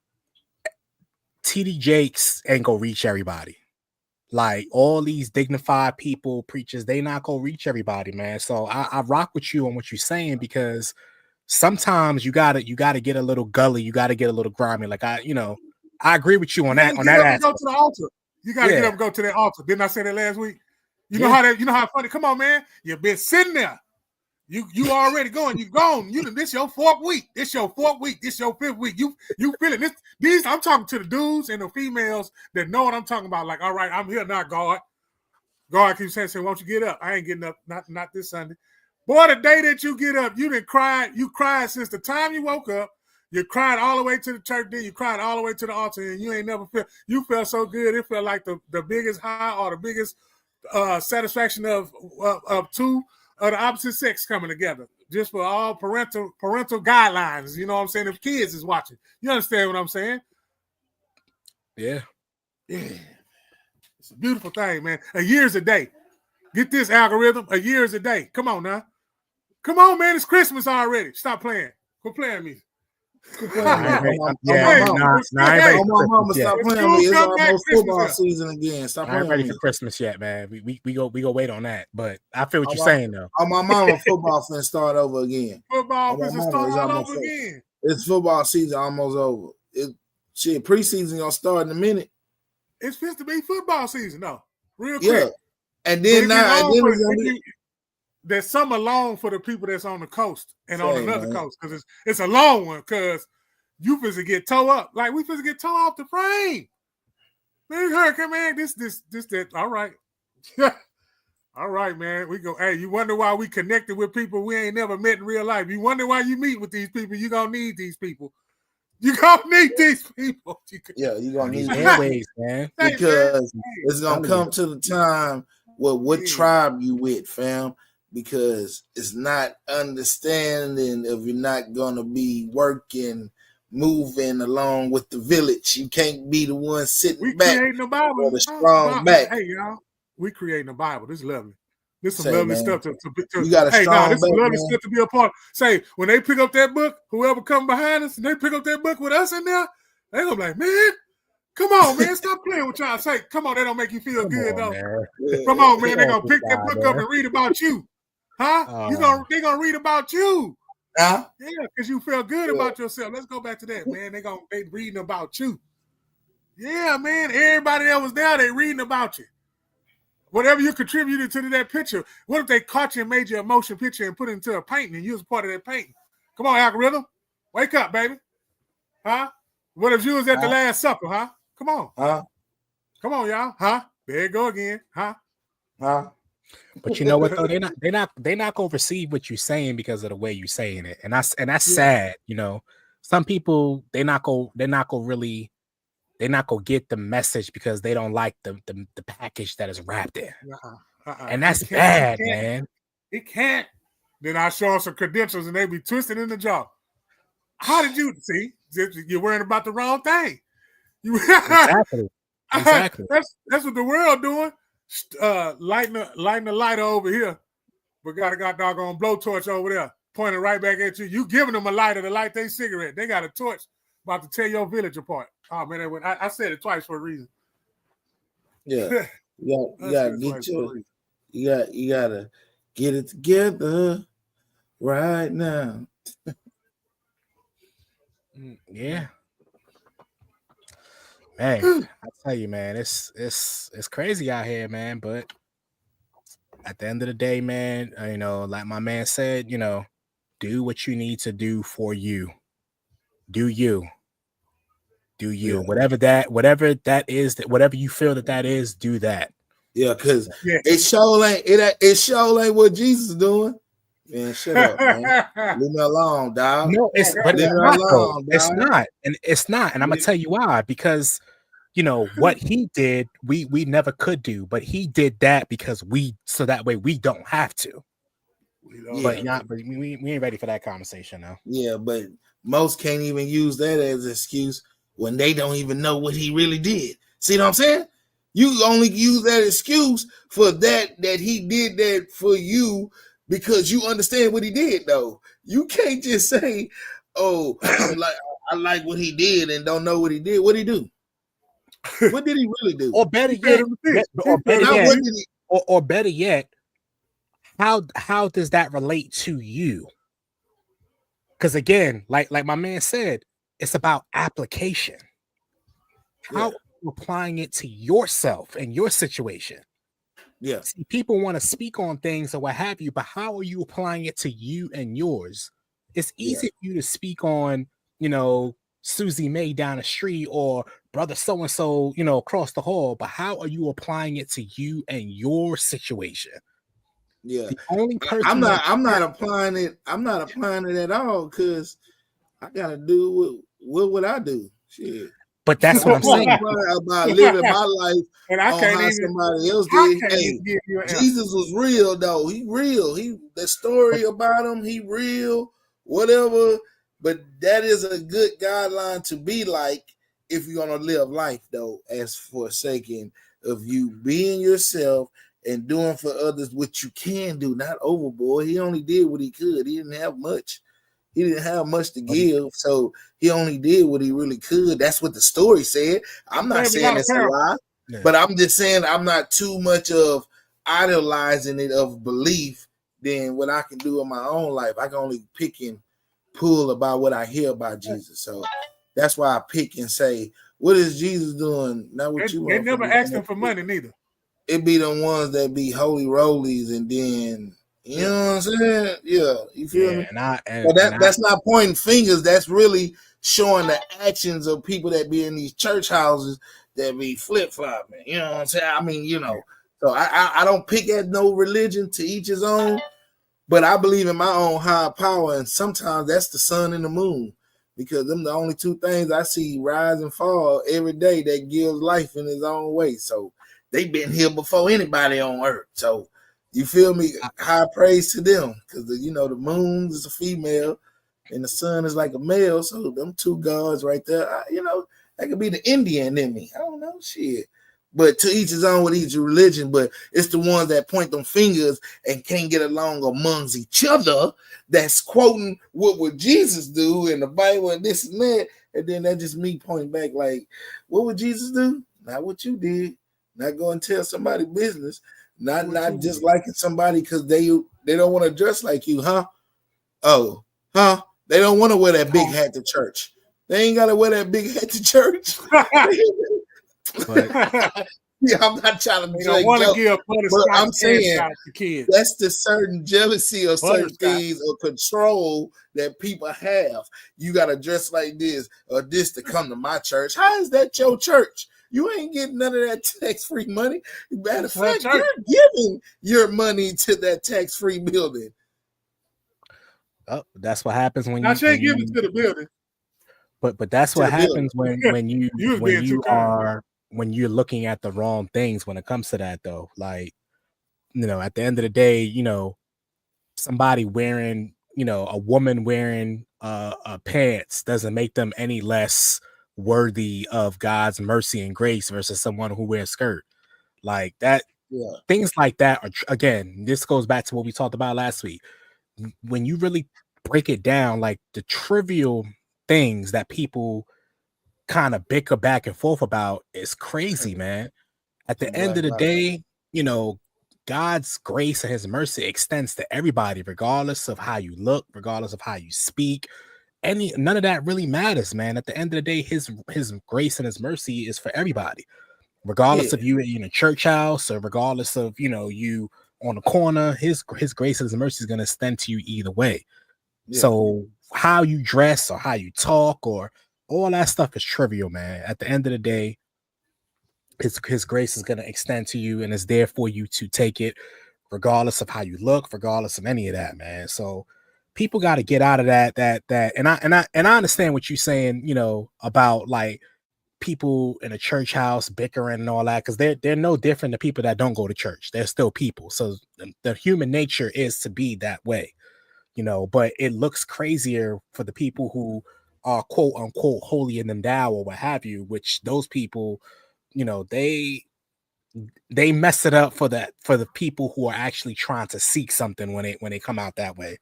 [SPEAKER 3] Jakes ain't gonna reach everybody. Like all these dignified people, preachers, they not gonna reach everybody, man. So I rock with you on what you're saying, because sometimes you gotta get a little gully, you gotta get a little grimy. Like I agree with you on that. On that aspect.
[SPEAKER 1] Go to the altar. You gotta get up and go to that altar. Didn't I say that last week? You know how funny. Come on, man. You've been sitting there. You already going. You gone. This your fourth week. This your fourth week. This your fifth week. You feeling this? These I'm talking to the dudes and the females that know what I'm talking about. Like, all right, I'm here now, God. God keeps saying, "Won't you get up?" I ain't getting up. Not this Sunday. Boy, the day that you get up, you done cried. You cried since the time you woke up. You cried all the way to the church. Then you cried all the way to the altar, and you ain't never felt. You felt so good. It felt like the biggest high or the biggest satisfaction of two of the opposite sex coming together, just for all parental guidelines. You know what I'm saying? If kids is watching, you understand what I'm saying?
[SPEAKER 3] Yeah.
[SPEAKER 1] It's a beautiful thing, man. A year's a day. Get this algorithm. A year's a day. Come on now. Come on, man. It's Christmas already. Stop playing. Quit playing me.
[SPEAKER 2] My mama stop playing me. It's almost football season again. Stop playing.
[SPEAKER 3] I ain't ready for Christmas yet, man. We go wait on that. But I feel what you're saying though.
[SPEAKER 2] Oh, my mama, football finna start over again.
[SPEAKER 1] Football finna start all over again.
[SPEAKER 2] It's football season almost over. Preseason gonna start in a minute.
[SPEAKER 1] It's supposed to be football season though. Real quick.
[SPEAKER 2] Yeah. And then
[SPEAKER 1] there's some alone for the people that's on the coast and on another coast, because it's a long one, because you finna get towed up. Like we finna get towed off the frame. Man, hurricane, man, this, that. All right. All right, man. We go, hey, you wonder why we connected with people we ain't never met in real life. You wonder why you meet with these people. You gonna need these people. You gonna need these people.
[SPEAKER 2] You gonna need
[SPEAKER 3] airways, man.
[SPEAKER 2] Because it's gonna come to the time what tribe you with, fam. Because it's not understanding if you're not going to be working, moving along with the village. You can't be the one sitting back
[SPEAKER 1] creating the Bible
[SPEAKER 2] with a strong back.
[SPEAKER 1] Hey, y'all, we creating the Bible. This is lovely. This is some lovely stuff to
[SPEAKER 2] you got a strong
[SPEAKER 1] this is lovely stuff to be a part. Say, when they pick up that book, whoever come behind us, and they pick up that book with us in there, they gonna be like, man, come on, man, stop playing with y'all. Say, come on, they don't make you feel good, though. Come on, man, they gonna pick that book up and read about you. Huh? They gonna read about you. Yeah, because you feel good about yourself. Let's go back to that, man. They reading about you. Yeah, man. Everybody that was there, they reading about you. Whatever you contributed to that picture. What if they caught you and made your emotion picture and put it into a painting and you was part of that painting? Come on, algorithm. Wake up, baby. Huh? What if you was at the Last Supper, huh? Come on. Come on, y'all. Huh? There you go again. Huh?
[SPEAKER 3] But you know what though? They're not gonna receive what you're saying because of the way you're saying it. And that's sad, Some people they're not gonna get the message because they don't like the package that is wrapped in. And that's bad, man.
[SPEAKER 1] It can't. Then I show them some credentials and they be twisted in the jaw. How did you see? You're worrying about the wrong thing.
[SPEAKER 3] Exactly.
[SPEAKER 1] That's what the world doing. Lighting the lighter over here, but got a doggone blowtorch over there pointing right back at you. You giving them a lighter to light their cigarette. They got a torch about to tear your village apart. Oh man, I said it twice for a reason.
[SPEAKER 2] Yeah, you gotta get it together right now.
[SPEAKER 3] Yeah. Man, I tell you, man, it's crazy out here, man. But at the end of the day, man, like my man said, do what you need to do for you. Do you. Yeah. Whatever that is, whatever you feel that is, do that.
[SPEAKER 2] Yeah, because it sure ain't what Jesus is doing. Man, shut up, man. Leave me alone, dog.
[SPEAKER 3] No, it's but
[SPEAKER 2] Leave
[SPEAKER 3] it's
[SPEAKER 2] me
[SPEAKER 3] not though.
[SPEAKER 2] alone,
[SPEAKER 3] It's
[SPEAKER 2] dog.
[SPEAKER 3] not, and it's not, and I'm gonna tell you why. Because what he did, we never could do, but he did that because so that way we don't have to. But we ain't ready for that conversation now.
[SPEAKER 2] Yeah, but most can't even use that as an excuse when they don't even know what he really did. See what I'm saying? You only use that excuse for that he did that for you because you understand what he did, though. You can't just say, "Oh, I like what he did," and don't know what he did. What did he do? What did he really do?
[SPEAKER 3] Or better yet, or better yet, how does that relate to you? Because again, like my man said, it's about application. How are you applying it to yourself and your situation?
[SPEAKER 2] Yeah.
[SPEAKER 3] See, people want to speak on things or what have you, but how are you applying it to you and yours? It's easy for you to speak on, Susie May down the street or brother so and so, across the hall, but how are you applying it to you and your situation?
[SPEAKER 2] Yeah,
[SPEAKER 3] the only person
[SPEAKER 2] I'm not applying it. I'm not applying it at all because I gotta do what I do. Shit.
[SPEAKER 3] But that's what I'm saying
[SPEAKER 2] about living my life
[SPEAKER 1] and I
[SPEAKER 2] on
[SPEAKER 1] can't
[SPEAKER 2] how
[SPEAKER 1] even,
[SPEAKER 2] somebody else did. Hey, Jesus
[SPEAKER 1] answer.
[SPEAKER 2] was real though. He real. The story about him. He real. Whatever. But that is a good guideline to be like if you're gonna live life though, as forsaken of you being yourself and doing for others what you can do, not overboard. He only did what he could. He didn't have much. He didn't have much to give, so he only did what he really could. That's what the story said. I'm not saying it's a lie, but I'm just saying I'm not too much of idolizing it of belief than what I can do in my own life. I can only pick and pull about what I hear about Jesus. So that's why I pick and say, what is Jesus doing? Not what you want.
[SPEAKER 1] They never asked him for money neither.
[SPEAKER 2] It be the ones that be holy rollies and then you know what I'm saying? Yeah, you feel me? That's not pointing fingers. That's really showing the actions of people that be in these church houses that be flip flopping. You know what I'm saying? I mean, so I don't pick at no religion, to each his own, but I believe in my own higher power, and sometimes that's the sun and the moon, because them the only two things I see rise and fall every day that gives life in his own way. So they've been here before anybody on earth. So you feel me? High praise to them, because the moon is a female and the sun is like a male. So them two gods right there, that could be the Indian in me. I don't know, shit. But to each his own with each religion. But it's the ones that point them fingers and can't get along amongst each other that's quoting what would Jesus do in the Bible and this and that. And then that's just me pointing back like, what would Jesus do? Not what you did. Not go and tell somebody business. Not just liking somebody because they don't want to dress like you, huh? Oh, huh? They don't want to wear that big hat to church. They ain't got to wear that big hat to church. Yeah, I'm not trying to joke, but I'm saying that's the certain jealousy or certain things or control that people have. You got to dress like this or this to come to my church. How is that your church? You ain't getting none of that tax-free money. Matter of fact, you're giving your money to that tax-free building.
[SPEAKER 3] Oh, that's what happens when
[SPEAKER 1] you ain't giving it to the building.
[SPEAKER 3] But that's what happens when you're looking at the wrong things when it comes to that though. Like, at the end of the day, somebody wearing, a woman wearing pants doesn't make them any less worthy of God's mercy and grace versus someone who wears skirt. Like that. Yeah. Things like that are, again, this goes back to what we talked about last week. When you really break it down, like the trivial things that people kind of bicker back and forth about is crazy, man. At the end of the day, God's grace and his mercy extends to everybody, regardless of how you look, regardless of how you speak. None of that really matters, man. At the end of the day, his grace and his mercy is for everybody, regardless of you in a church house or regardless of you on the corner. His grace and his mercy is going to extend to you either way. Yeah. So how you dress or how you talk or all that stuff is trivial, man. At the end of the day, his grace is going to extend to you and is there for you to take it, regardless of how you look, regardless of any of that, man. So people got to get out of that. And I understand what you're saying, you know, about like people in a church house bickering and all that, because they're no different than people that don't go to church. They're still people. So the human nature is to be that way, you know, but it looks crazier for the people who are quote unquote holier than thou or what have you, which those people, you know, they mess it up for the people who are actually trying to seek something when they come out that way.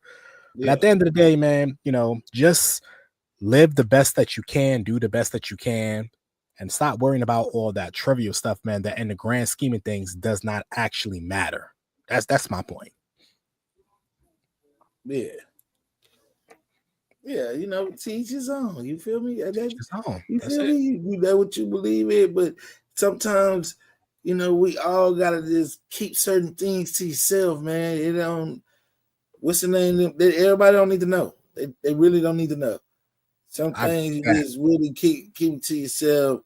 [SPEAKER 3] But
[SPEAKER 2] Yeah.
[SPEAKER 3] at the end of the day, man, you know, just live the best that you can, do the best that you can, and stop worrying about all that trivial stuff, man, that in the grand scheme of things does not actually matter. That's my point.
[SPEAKER 2] Yeah. Yeah, you know, teach his own. You feel me?
[SPEAKER 3] It's home.
[SPEAKER 2] You
[SPEAKER 3] That's
[SPEAKER 2] feel
[SPEAKER 3] it.
[SPEAKER 2] me? You know what you believe in, but sometimes, you know, we all gotta just keep certain things to yourself, man. It don't. What's the name? Everybody don't need to know. They really don't need to know. Some things you just really keep to yourself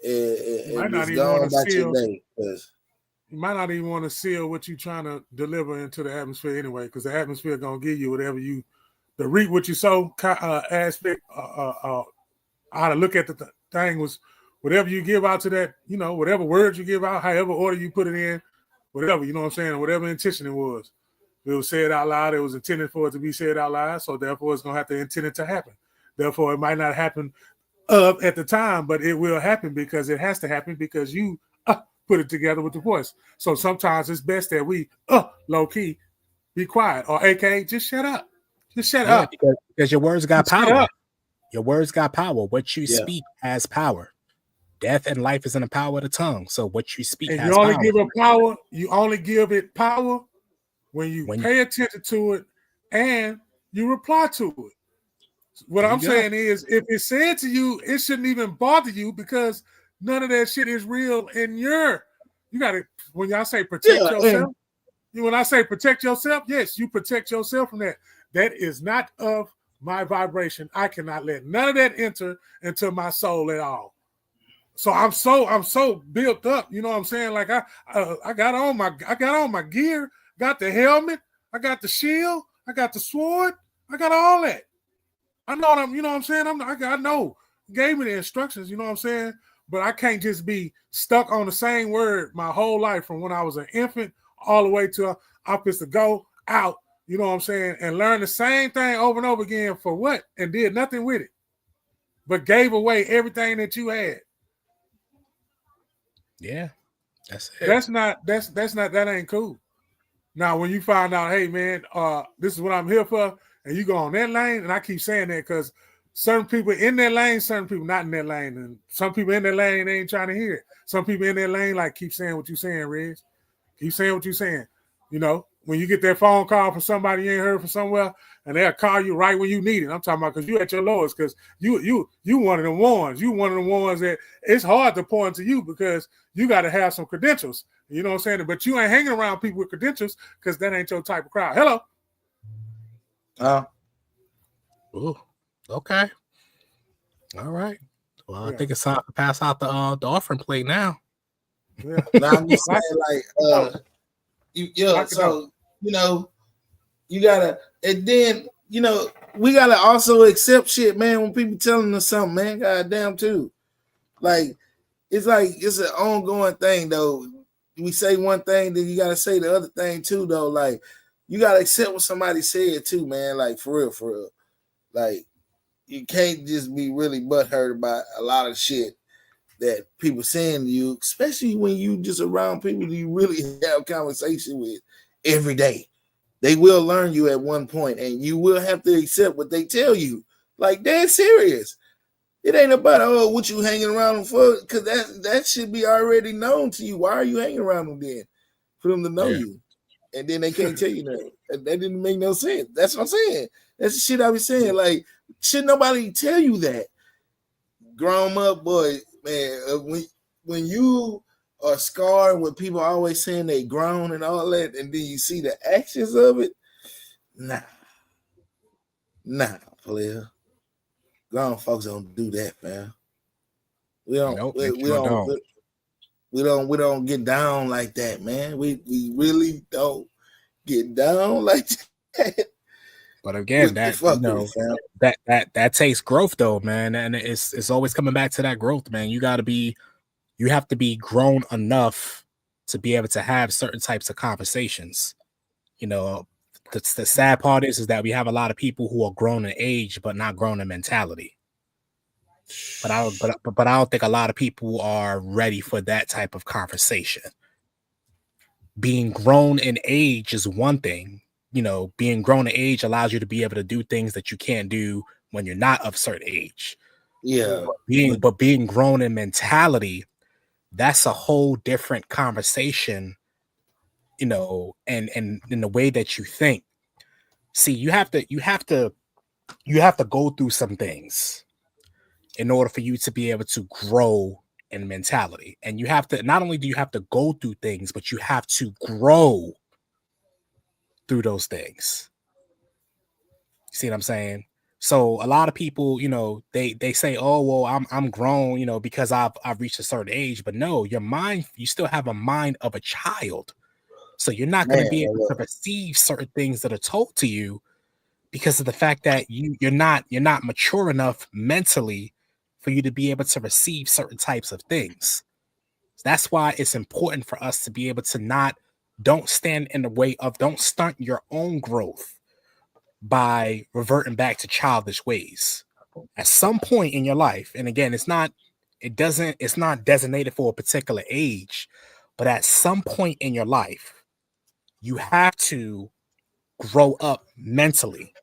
[SPEAKER 2] and just go on about your day.
[SPEAKER 1] You might not even want to seal what you're trying to deliver into the atmosphere anyway, because the atmosphere gonna give you whatever you, the reap what you sow aspect. How to look at the thing was whatever you give out to that, you know, whatever words you give out, however order you put it in, whatever, you know what I'm saying, whatever intention it was. If it was said out loud, it was intended for it to be said out loud, so therefore it's gonna have to intend it to happen. Therefore, it might not happen at the time, but it will happen because it has to happen because you put it together with the voice. So sometimes it's best that we low key be quiet, or aka just shut up. Just shut up.
[SPEAKER 3] Because your words got
[SPEAKER 1] Just
[SPEAKER 3] power. Your words got power. What you
[SPEAKER 2] Yeah.
[SPEAKER 3] speak has power. Death and life is in the power of the tongue. So what you speak
[SPEAKER 1] and
[SPEAKER 3] has
[SPEAKER 1] you only
[SPEAKER 3] power.
[SPEAKER 1] give it power. You only give it power when you pay attention to it and you reply to it. What I'm saying is, if it's said to you, it shouldn't even bother you because none of that shit is real. And you gotta, when y'all say protect yourself, when I say protect yourself, yes, you protect yourself from that. That is not of my vibration. I cannot let none of that enter into my soul at all. So I'm so built up, you know what I'm saying? Like I got on my gear, got the helmet, I got the shield, I got the sword, I got all that. I know what I'm, you know what I'm saying? I know. Gave me the instructions, you know what I'm saying? But I can't just be stuck on the same word my whole life from when I was an infant all the way to I'm supposed to go out, you know what I'm saying, and learn the same thing over and over again for what? And did nothing with it. But gave away everything that you had.
[SPEAKER 3] Yeah. That's it.
[SPEAKER 1] That ain't cool. Now, when you find out, hey man, this is what I'm here for, and you go on that lane, and I keep saying that because certain people in that lane, certain people not in that lane, and some people in that lane they ain't trying to hear it. Some people in that lane like keep saying what you saying, Reg. Keep saying what you saying. You know, when you get that phone call from somebody you ain't heard from somewhere, and they'll call you right when you need it. I'm talking about because you at your lowest, because you one of the ones. You one of the ones that it's hard to point to you because you got to have some credentials. You know what I'm saying? But you ain't hanging around people with credentials because that ain't your type of crowd. Hello.
[SPEAKER 3] Ooh, okay. All right. Well, I think it's time to pass out the offering plate now.
[SPEAKER 1] Yeah.
[SPEAKER 2] Now I'm just saying, like, so you know, you gotta, and then you know, we gotta also accept shit, man. When people telling us something, man, goddamn too. Like it's an ongoing thing, though. We say one thing, then you gotta say the other thing too, though. Like you gotta accept what somebody said too, man. Like for real. Like you can't just be really butthurt about a lot of shit that people saying to you, especially when you just around people that you really have conversation with every day. They will learn you at one point, and you will have to accept what they tell you. Like they're serious. It ain't about what you hanging around them for, because that should be already known to you. Why are you hanging around them then? For them to know you, and then they can't tell you that. That didn't make no sense. That's what I'm saying. That's the shit I be saying. Like, should nobody tell you that? Grown up boy, man. When you are scarred with people always saying they grown and all that, and then you see the actions of it, nah, player. Grown folks don't do that, man. We don't.
[SPEAKER 3] Nope,
[SPEAKER 2] we don't. We don't get down like that, man. We really don't get down like that.
[SPEAKER 3] But again, that that takes growth though, man. And it's always coming back to that growth, man. You have to be grown enough to be able to have certain types of conversations. You know, the sad part is that we have a lot of people who are grown in age but not grown in mentality. But I don't think a lot of people are ready for that type of conversation. Being grown in age is one thing. You know, being grown in age allows you to be able to do things that you can't do when you're not of certain age.
[SPEAKER 2] Yeah.
[SPEAKER 3] But being grown in mentality, that's a whole different conversation, you know, and in the way that you think. See, you have to go through some things in order for you to be able to grow in mentality. And you have to, not only do you have to go through things, but you have to grow through those things. See what I'm saying? So a lot of people, you know, they say, "Oh, well, I'm grown, you know, because I've reached a certain age." But no, your mind, you still have a mind of a child. So you're not going to be able to receive certain things that are told to you because of the fact that you're not mature enough mentally for you to be able to receive certain types of things. That's why it's important for us to be able to don't stand in the way of, don't stunt your own growth by reverting back to childish ways. At some point in your life, and again, it's not designated for a particular age, but at some point in your life, you have to grow up mentally.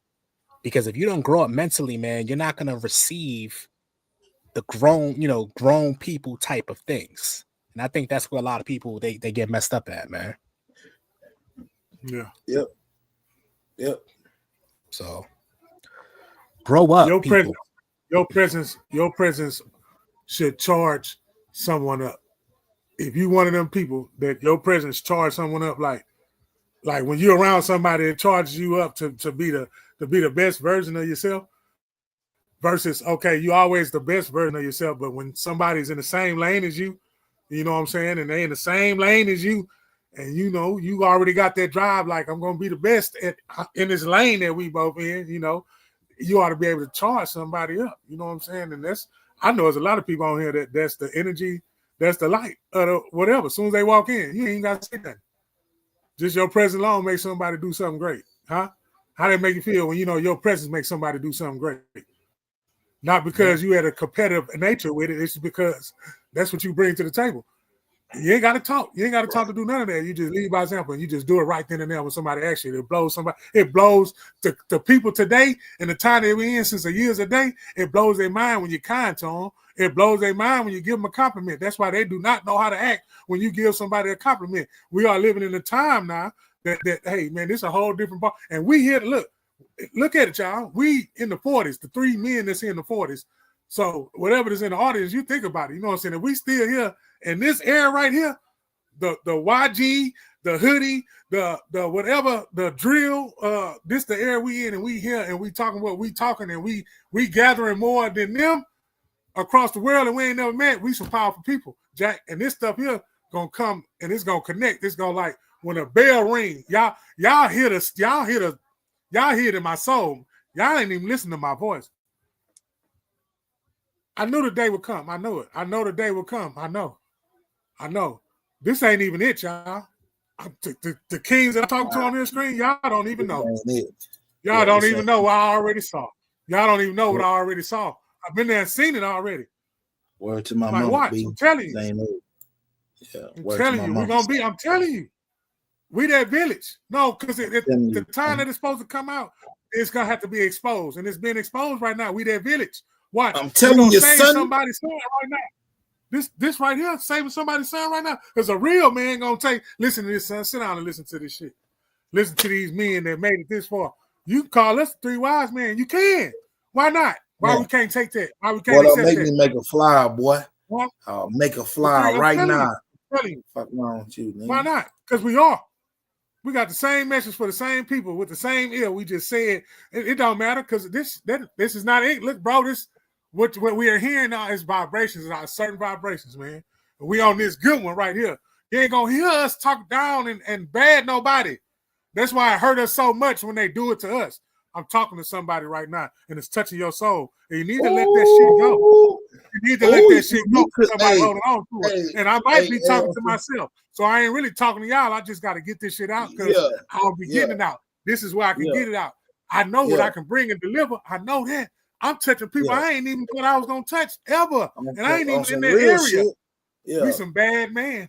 [SPEAKER 3] Because if you don't grow up mentally, man, you're not going to receive the grown people type of things. And I think that's where a lot of people, they get messed up at, man.
[SPEAKER 1] Yeah.
[SPEAKER 2] Yep.
[SPEAKER 3] So grow up.
[SPEAKER 1] Your presence should charge someone up. If you one of them people that your presence charge someone up, like when you're around somebody that charges you up to be the best version of yourself, versus, okay, you always the best version of yourself, but when somebody's in the same lane as you, you know what I'm saying, and they in the same lane as you, and you know, you already got that drive, like, I'm going to be the best in this lane that we both in, you know, you ought to be able to charge somebody up, you know what I'm saying? And I know there's a lot of people on here that's the energy, that's the light, whatever. As soon as they walk in, you ain't got to say nothing. Just your presence alone makes somebody do something great, huh? How that make you feel when you know your presence makes somebody do something great? Not because you had a competitive nature with it. It's because that's what you bring to the table. You ain't got to talk. You ain't got to talk to do none of that. You just lead by example, and you just do it right then and there when somebody asks you. It blows somebody. It blows the people today and the time that we're in since a year's a day. It blows their mind when you're kind to them. It blows their mind when you give them a compliment. That's why they do not know how to act when you give somebody a compliment. We are living in a time now that hey, man, this is a whole different part. And we here to look at it, y'all. We in the 40s, the three men that's here in the 40s. So whatever is in the audience, you think about it. You know what I'm saying? If we still here in this era right here, the YG, the hoodie, the whatever, the drill, this the era we in, and we here and we talking what we talking, and we gathering more than them across the world, and we ain't never met. We some powerful people, Jack. And this stuff here gonna come and it's gonna connect. It's gonna, like, when a bell ring, y'all hear it in my soul. Y'all ain't even listen to my voice. I knew the day would come. I know it. I know the day will come. I know. This ain't even it, y'all. The kings that I talk to on this screen, y'all don't even know. Y'all don't even know what I already saw. Y'all don't even know what I already saw. I've been there and seen it already.
[SPEAKER 2] Word to my
[SPEAKER 1] mama. Watch, I'm telling you.
[SPEAKER 2] Yeah,
[SPEAKER 1] I'm telling you, we're gonna be. I'm telling you, we that village. No, because the time that it's supposed to come out, it's gonna have to be exposed, and it's being exposed right now. We that village. Watch,
[SPEAKER 2] I'm telling you, son.
[SPEAKER 1] Somebody's son right now. This right here, saving somebody's son right now. Because a real man gonna listen to this, son. Sit down and listen to this shit. Listen to these men that made it this far. You can call us three wise men. You can. Why not? Why we can't take that? Why we can't accept that?
[SPEAKER 2] Me make a fly, boy. What? I'll make a fly right now.
[SPEAKER 1] Fuck wrong with you, man. Why not? Because we are. We got the same message for the same people with the same ear. We just said it don't matter because this is not it. Look, bro, this what we are hearing now is vibrations, certain vibrations, man. We on this good one right here. You ain't gonna hear us talk down and bad nobody. That's why it hurt us so much when they do it to us. I'm talking to somebody right now, and it's touching your soul. And you need to let that shit go. You need to let that shit go. Somebody holding on to it. And I might be talking to myself. So I ain't really talking to y'all. I just got to get this shit out because I'll be getting it out. This is where I can get it out. I know what I can bring and deliver. I know that. I'm touching people I ain't even thought I was going to touch ever. And I ain't even in that area.
[SPEAKER 2] Yeah.
[SPEAKER 1] We some bad man.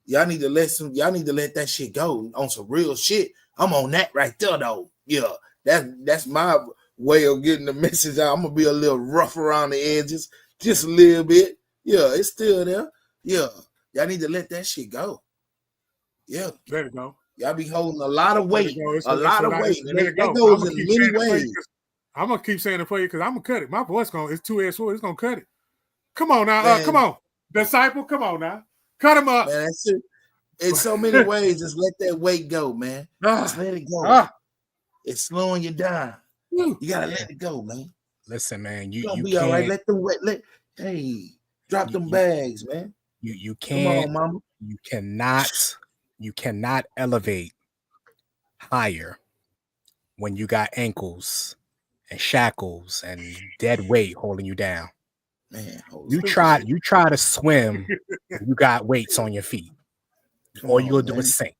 [SPEAKER 2] Y'all need to let that shit go on some real shit. I'm on that right there, though. Yeah. That's my way of getting the message out. I'm gonna be a little rough around the edges, just a little bit. Yeah, it's still there. Yeah, y'all need to let that shit go. Yeah,
[SPEAKER 1] let it go.
[SPEAKER 2] Y'all be holding a lot of weight,
[SPEAKER 1] a lot of weight.
[SPEAKER 2] That goes in many ways.
[SPEAKER 1] I'm gonna keep saying it for you because I'm gonna cut it. My voice it's 2-edged sword. It's gonna cut it. Come on now, come on, disciple. Come on now, cut him up.
[SPEAKER 2] Man, that's it. In so many ways, just let that weight go, man. Just let it go. It's slowing you down. You gotta let it go, man.
[SPEAKER 3] Listen, man,
[SPEAKER 2] you be all right. Let them drop them bags, man.
[SPEAKER 3] You can't.
[SPEAKER 2] Come on, mama.
[SPEAKER 3] You cannot elevate higher when you got ankles and shackles and dead weight holding you down.
[SPEAKER 2] Man,
[SPEAKER 3] you try to swim, you got weights on your feet. All you'll do is sink.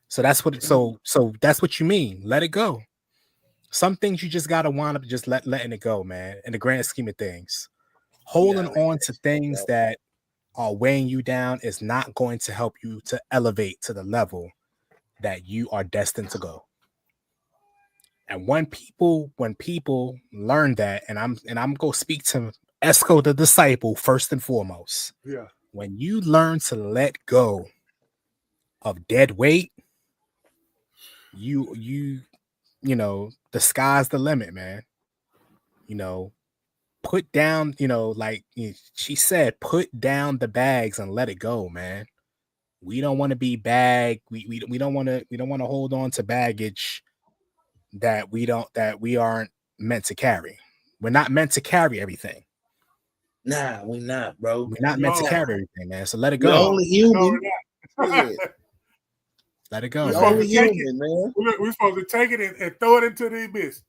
[SPEAKER 3] So that's what. So that's what you mean. Let it go. Some things you just gotta wind up just letting it go, man. In the grand scheme of things, holding on to things that are weighing you down is not going to help you to elevate to the level that you are destined to go. And when people learn that, and I'm gonna speak to Esco the disciple first and foremost.
[SPEAKER 1] Yeah.
[SPEAKER 3] When you learn to let go of dead weight, you know, the sky's the limit, man. You know, put down, like she said, put down the bags and let it go, man. We don't want to be bag. We don't want to hold on to baggage that we aren't meant to carry. We're not meant to carry everything.
[SPEAKER 2] Nah, we're not, bro.
[SPEAKER 3] We're not meant to carry everything, man. So let it go.
[SPEAKER 2] We're only human.
[SPEAKER 3] Let it go.
[SPEAKER 1] We're supposed to take it and throw it into the abyss.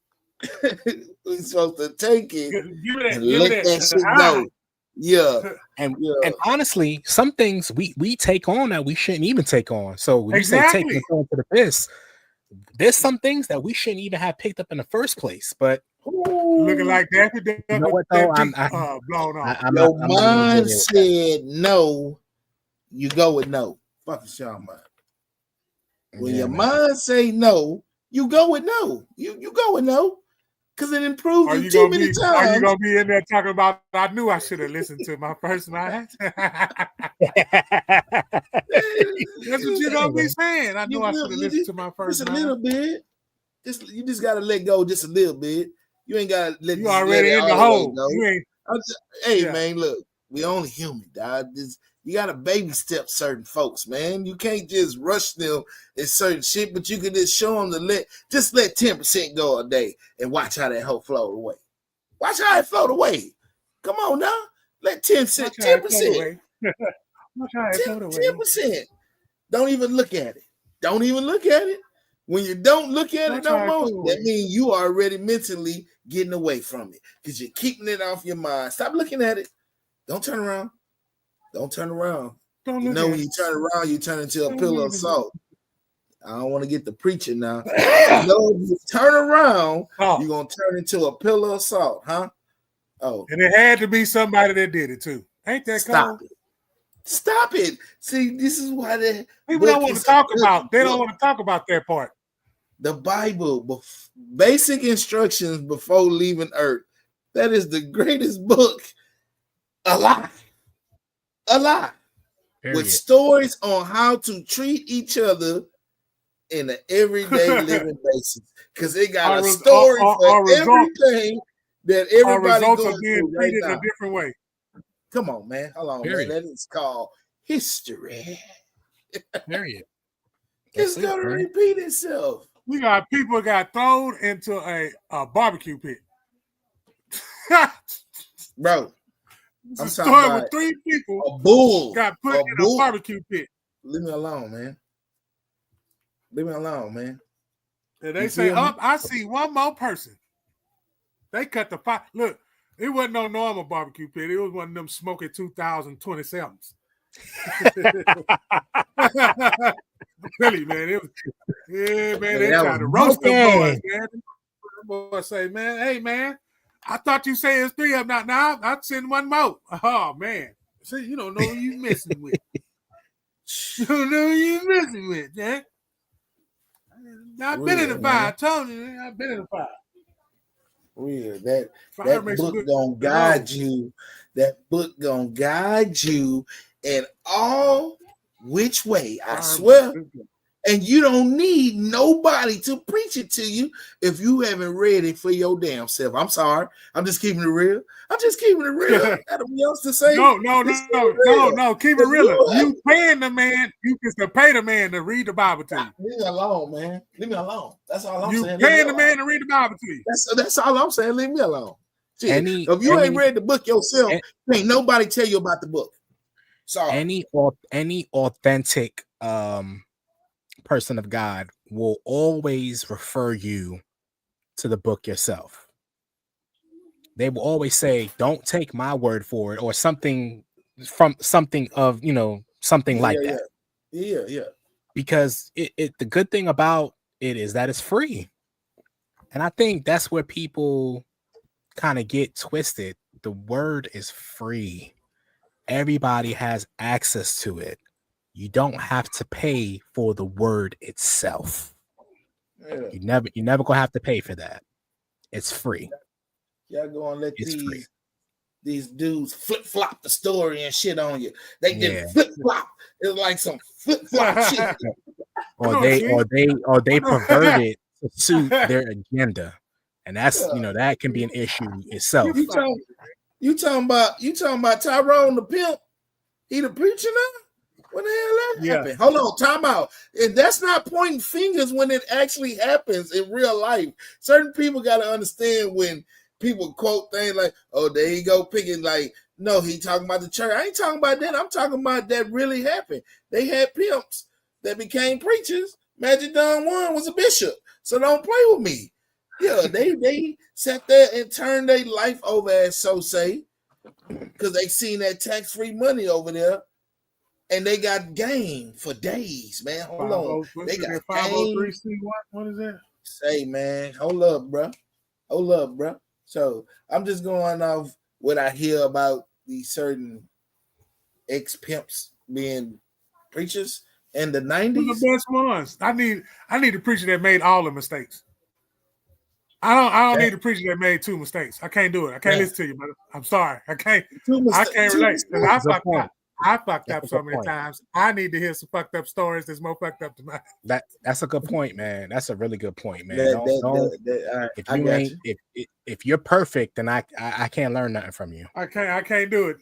[SPEAKER 2] We're supposed to take it
[SPEAKER 1] and
[SPEAKER 2] let that shit go. Yeah.
[SPEAKER 3] And honestly, some things we take on that we shouldn't even take on. So when you say take it into the abyss, there's some things that we shouldn't even have picked up in the first place. But
[SPEAKER 1] looking like that,
[SPEAKER 3] you know what though?
[SPEAKER 1] blown off.
[SPEAKER 2] Your mind said no, you go with no. Fuck the y'all mind. When your mind say no, you go with no. You go with no. Because it improves you too many times.
[SPEAKER 1] Are you going to be in there talking about, I knew I should have listened to my first mind? That's what you're going to be saying. I knew I should have listened to my first mind.
[SPEAKER 2] Just a little bit. You just got to let go just a little bit. You ain't got to let
[SPEAKER 1] you already in the hole.
[SPEAKER 2] Man, look, we only human, dog. You got to baby step certain folks, man. You can't just rush them in certain shit, but you can just show them to let 10% go a day and watch how that hoe float away. Watch how it float away. Come on now. Let 10%. 10%. 10%. Don't even look at it. Don't even look at it. When you don't look at it no more, that means you are already mentally getting away from it because you're keeping it off your mind. Stop looking at it. Don't turn around. Don't turn around. When you turn around, you turn into a pillar of salt. I don't want to get the preaching now. If you turn around, you're going to turn into a pillar of salt, huh? Oh.
[SPEAKER 1] And it had to be somebody that did it too. Ain't that cold?
[SPEAKER 2] Stop it. See, this is why
[SPEAKER 1] people don't want to talk about. They don't want to talk about that part.
[SPEAKER 2] The Bible, basic instructions before leaving earth. That is the greatest book alive. With stories on how to treat each other in an everyday living basis. Because it got a story for everything that everybody
[SPEAKER 1] goes
[SPEAKER 2] through right now.
[SPEAKER 1] In a different way.
[SPEAKER 2] Come on, man. Hold on, man. That is called history.
[SPEAKER 3] Period.
[SPEAKER 2] It's going to repeat itself.
[SPEAKER 1] We got people got thrown into a barbecue pit.
[SPEAKER 2] Bro.
[SPEAKER 1] It's
[SPEAKER 2] I'm
[SPEAKER 1] a
[SPEAKER 2] talking
[SPEAKER 1] story
[SPEAKER 2] about
[SPEAKER 1] where 3 people
[SPEAKER 2] a bull.
[SPEAKER 1] got put
[SPEAKER 2] A
[SPEAKER 1] in
[SPEAKER 2] bull.
[SPEAKER 1] a barbecue pit.
[SPEAKER 2] Leave me alone, man. Leave me alone, man.
[SPEAKER 1] And they
[SPEAKER 2] You
[SPEAKER 1] say,
[SPEAKER 2] feel me?
[SPEAKER 1] I see one more person. They cut the fire. Look, it wasn't no normal barbecue pit. It was one of them smoking 2027s. Really, man. It was, yeah, man. They
[SPEAKER 2] that
[SPEAKER 1] tried
[SPEAKER 2] was
[SPEAKER 1] to roast them boys,
[SPEAKER 3] okay.
[SPEAKER 1] man. The boys say, man, hey, man, I thought you said it's 3 of them. Now I'll send one more. Oh, man. See, you don't know who you messing with. You don't know who you messing with, man. I've been in the fire. I told you, I've been in the fire.
[SPEAKER 2] Real. That
[SPEAKER 1] Fire
[SPEAKER 2] book
[SPEAKER 1] makes a good
[SPEAKER 2] gonna guide you. That book gonna guide you in all which way. I swear. And you don't need nobody to preach it to you if you haven't read it for your damn self. I'm sorry. I'm just keeping it real. I'm just keeping it real. Nobody else to say.
[SPEAKER 1] No. Keep it real. You paying the man. You can pay the man to read the Bible to you.
[SPEAKER 2] Leave me alone, man. Leave me alone. That's all I'm saying.
[SPEAKER 1] You paying the man to read the Bible to you.
[SPEAKER 2] That's all I'm saying. Leave me alone. Shit, if you
[SPEAKER 3] ain't
[SPEAKER 2] read the book yourself, ain't nobody tell you about the book. Sorry.
[SPEAKER 3] Any authentic person of God will always refer you to the book yourself. They will always say, "Don't take my word for it," or something from something of something like that.
[SPEAKER 2] Yeah.
[SPEAKER 3] Because the good thing about it is that it's free, and I think that's where people kind of get twisted. The word is free. Everybody has access to it. You don't have to pay for the word itself.
[SPEAKER 2] Yeah.
[SPEAKER 3] You never gonna have to pay for that. It's free.
[SPEAKER 2] Y'all gonna let these dudes flip flop the story and shit on you. They did flip flop. It's like some flip flop shit.
[SPEAKER 3] Or they pervert it to suit their agenda, and that's that can be an issue itself.
[SPEAKER 2] You talking about Tyrone the pimp? He the preacher now? When the hell that happened? Hold on, time out. And that's not pointing fingers when it actually happens in real life. Certain people got to understand when people quote things like, "Oh, there you go, picking." Like, no, he talking about the church. I ain't talking about that. I'm talking about that really happened. They had pimps that became preachers. Magic Don Juan was a bishop, so don't play with me. Yeah, they sat there and turned their life over, as so say, because they seen that tax-free money over there. And they got game for days, man. Hold on. They got
[SPEAKER 1] 503C1. What is that?
[SPEAKER 2] Say, man, hold up, bro. So I'm just going off what I hear about these certain ex-pimps being preachers in the 90s.
[SPEAKER 1] Who's the best ones? I need a preacher that made all the mistakes. I don't need a preacher that made 2 mistakes. I can't do it. I can't listen to you, brother. I'm sorry. I can't relate. I fucked up so many times. I need to hear some fucked up stories that's more fucked up than mine.
[SPEAKER 3] That's a good point, man. That's a really good point, man. If you're perfect, then I can't learn nothing from you.
[SPEAKER 1] I can't do it.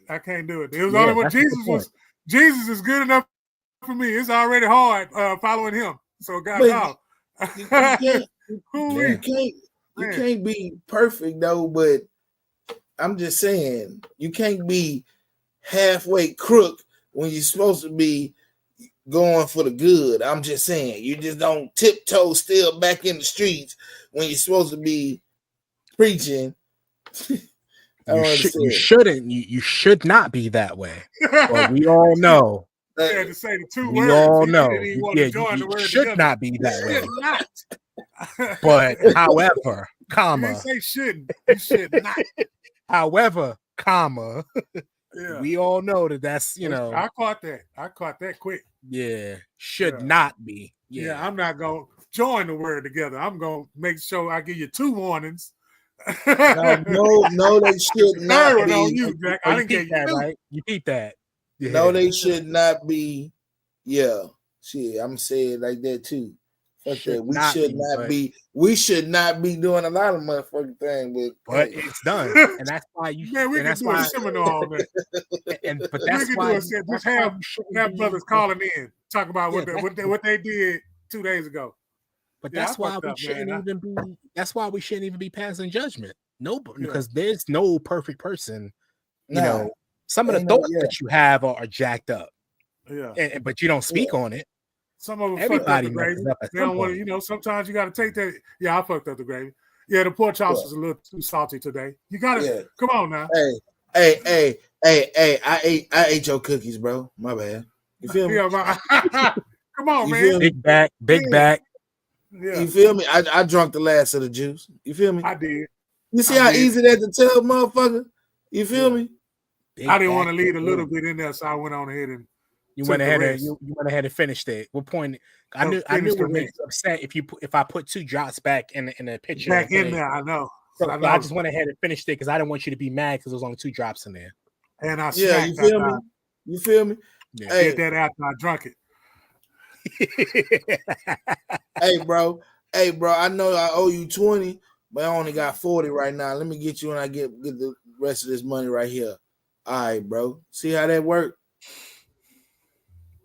[SPEAKER 1] It was only when Jesus is good enough for me. It's already hard following him. So God,
[SPEAKER 2] you can't be perfect though, but I'm just saying you can't be halfway crook when you're supposed to be going for the good. I'm just saying you just don't tiptoe still back in the streets when you're supposed to be preaching.
[SPEAKER 3] You shouldn't. You should not be that way. But we all know.
[SPEAKER 1] To say the 2
[SPEAKER 3] we
[SPEAKER 1] words.
[SPEAKER 3] all know. You should not be that way. But however, comma.
[SPEAKER 1] You say shouldn't. You should not.
[SPEAKER 3] However, comma.
[SPEAKER 1] Yeah.
[SPEAKER 3] We all know that's
[SPEAKER 1] I caught that quick.
[SPEAKER 3] Yeah, should not be.
[SPEAKER 1] Yeah, I'm not gonna join the word together. I'm gonna make sure I give you 2 warnings.
[SPEAKER 2] No, they should not be.
[SPEAKER 1] On you, Jack. I didn't get
[SPEAKER 3] that right. You keep that.
[SPEAKER 2] Yeah. No, they should not be. Yeah, shit, I'm saying like that too. We should not be doing a lot of motherfucking things,
[SPEAKER 3] but it's done, and that's why you.
[SPEAKER 1] Man, we can do a seminar on that. But that's why just have brothers calling in, talk about what they did 2 days ago.
[SPEAKER 3] But that's why we shouldn't even be. That's why we shouldn't even be passing judgment. No, because there's no perfect person. You know, some of the
[SPEAKER 2] Ain't no-
[SPEAKER 3] thoughts that you have are jacked up.
[SPEAKER 1] Yeah.
[SPEAKER 3] But you don't speak on it.
[SPEAKER 1] Some of them
[SPEAKER 3] Everybody
[SPEAKER 1] fucked up the
[SPEAKER 3] messes
[SPEAKER 1] gravy.
[SPEAKER 3] up at
[SPEAKER 1] They
[SPEAKER 3] some
[SPEAKER 1] don't want to,
[SPEAKER 3] point.
[SPEAKER 1] you know, sometimes you got to take that. Yeah, I fucked up the gravy. Yeah, the pork chops was a little too salty today. You got to, come on now.
[SPEAKER 2] Hey, I ate your cookies, bro. My bad. You feel me?
[SPEAKER 1] Yeah, come on,
[SPEAKER 2] You
[SPEAKER 1] man.
[SPEAKER 2] feel me?
[SPEAKER 3] Big back.
[SPEAKER 1] Yeah,
[SPEAKER 2] You feel me? I drank the last of the juice. You feel me?
[SPEAKER 1] I did.
[SPEAKER 2] You see how easy that to tell, motherfucker? You feel me?
[SPEAKER 1] I didn't want to leave a little bit in there, so I went on ahead and
[SPEAKER 3] you went ahead and finished it. What point? I knew it would make you upset if I put 2 drops back in the picture.
[SPEAKER 1] Back in there, I know.
[SPEAKER 3] So I just went ahead and finished it because I didn't want you to be mad because there was only 2 drops in there.
[SPEAKER 1] And I
[SPEAKER 2] you feel me? You feel me?
[SPEAKER 1] Yeah. Hey, get that after I drunk
[SPEAKER 2] it. Hey, bro. I know I owe you 20, but I only got 40 right now. Let me get you when I get the rest of this money right here. All right, bro. See how that worked?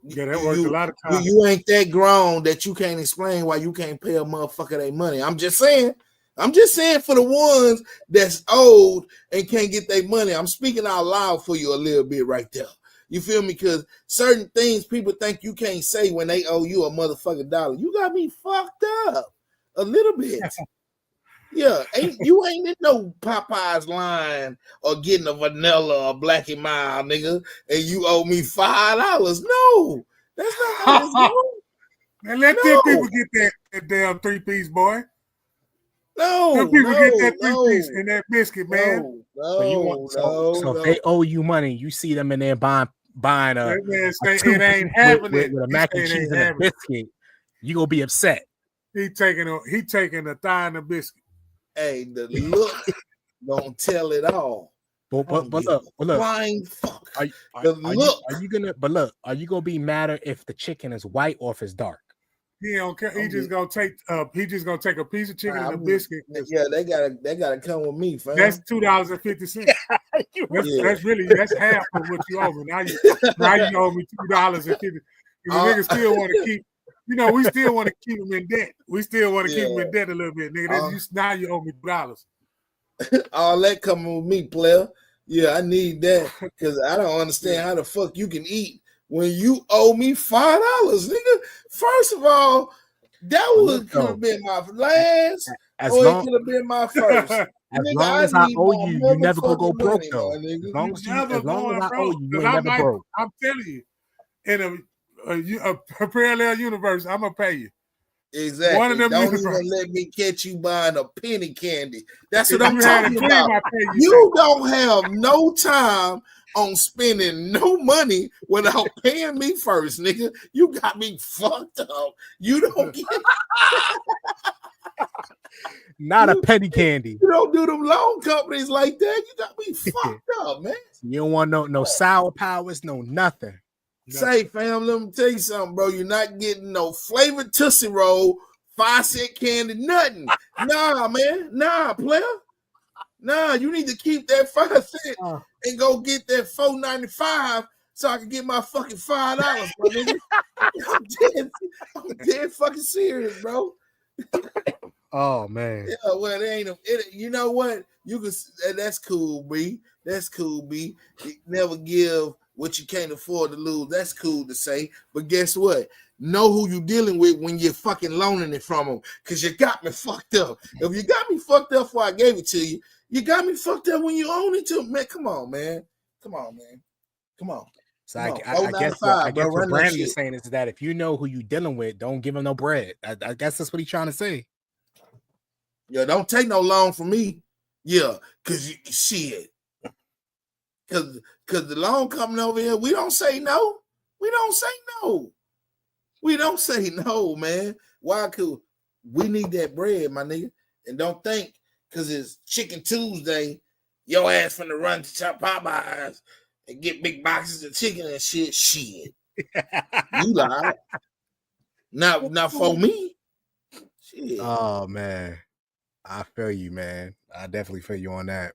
[SPEAKER 1] Yeah, that worked a lot of times.
[SPEAKER 2] You ain't that grown that you can't explain why you can't pay a motherfucker their money. I'm just saying for the ones that's old and can't get their money. I'm speaking out loud for you a little bit right there. You feel me? Because certain things people think you can't say when they owe you a motherfucking dollar. You got me fucked up a little bit. Yeah, you ain't in no Popeyes line or getting a vanilla or Black and Mild, nigga, and you owe me $5. No, that's not how this goes.
[SPEAKER 1] And let them people get that damn 3-piece, boy.
[SPEAKER 2] No,
[SPEAKER 1] them people get that 3-piece and that biscuit, man.
[SPEAKER 3] So if they owe you money, you see them in there buying
[SPEAKER 1] it ain't happening
[SPEAKER 3] with a mac and cheese and a biscuit, you gonna be upset.
[SPEAKER 1] He taking a thigh and a biscuit.
[SPEAKER 2] Hey, the look don't tell it all.
[SPEAKER 3] But look,
[SPEAKER 2] flying fuck.
[SPEAKER 3] Are you gonna be madder if the chicken is white or if it's dark?
[SPEAKER 1] He don't care. He just gonna take a piece of chicken and a biscuit.
[SPEAKER 2] Yeah, they gotta come with me, fam.
[SPEAKER 1] That's $2.50. That's half of what you owe me. Now you owe me $2.50. The nigga still want to keep. You know, we still want to keep him in debt. We still want to keep him in debt a little bit, nigga. Now you owe me $2.
[SPEAKER 2] All that coming with me, player. Yeah, I need that because I don't understand how the fuck you can eat when you owe me $5, nigga. First of all, that could have been my last, it could have been my first.
[SPEAKER 3] As long as I owe you, you never go broke though. As long as I owe you, you ain't never broke.
[SPEAKER 1] I'm telling you, in a parallel universe, I'm gonna pay you.
[SPEAKER 2] Exactly. One of them don't even let me catch you buying a penny candy. That's what I'm talking about. You don't have no time on spending no money without paying me first, nigga. You got me fucked up. You don't get
[SPEAKER 3] not a penny candy.
[SPEAKER 2] You don't do them loan companies like that. You got me fucked up, man.
[SPEAKER 3] You don't want no sour powers, no nothing.
[SPEAKER 2] Say, fam, let me tell you something, bro. You're not getting no flavored Tootsie Roll, 5-cent candy, nothing. Nah, man. Nah, player. Nah, you need to keep that 5 cent and go get that $4.95 so I can get my fucking $5, my nigga. I'm dead fucking serious, bro.
[SPEAKER 3] Oh man.
[SPEAKER 2] Yeah, well, you know what? You can. That's cool, B. That's cool, B. You never give what you can't afford to lose. That's cool to say. But guess what? Know who you dealing with when you're fucking loaning it from them. Because you got me fucked up. If you got me fucked up before I gave it to you, you got me fucked up when you own it to me. Man, come on, man. Come on.
[SPEAKER 3] So I guess what Brandon is saying is that if you know who you dealing with, don't give him no bread. I guess that's what he's trying to say.
[SPEAKER 2] Yeah, don't take no loan from me. Yeah, because shit. Because the loan coming over here, we don't say no. We don't say no, man. Why could we need that bread, my nigga? And don't think because it's Chicken Tuesday, your ass finna run to Popeyes and get big boxes of chicken and shit. Shit. You lie. Not for me. Shit.
[SPEAKER 3] Oh man. I feel you, man. I definitely feel you on that.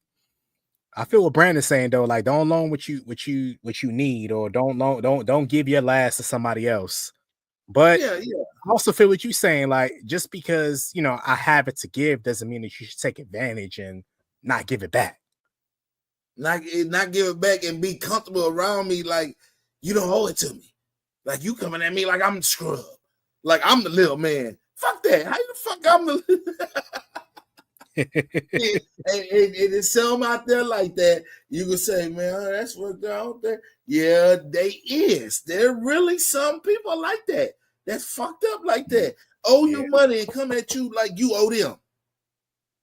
[SPEAKER 3] I feel what Brandon's saying though. Like, don't loan what you need, or don't give your last to somebody else. But
[SPEAKER 2] yeah.
[SPEAKER 3] I also feel what you're saying. Like, just because I have it to give doesn't mean that you should take advantage and not give it back.
[SPEAKER 2] not give it back and be comfortable around me like you don't owe it to me. Like you coming at me like I'm the scrub. Like I'm the little man. Fuck that. How the fuck I'm the it's some out there like that. You can say, man, oh, that's what they're out there. Yeah, they is. There really some people like that. That's fucked up like that. Owe you money and come at you like you owe them.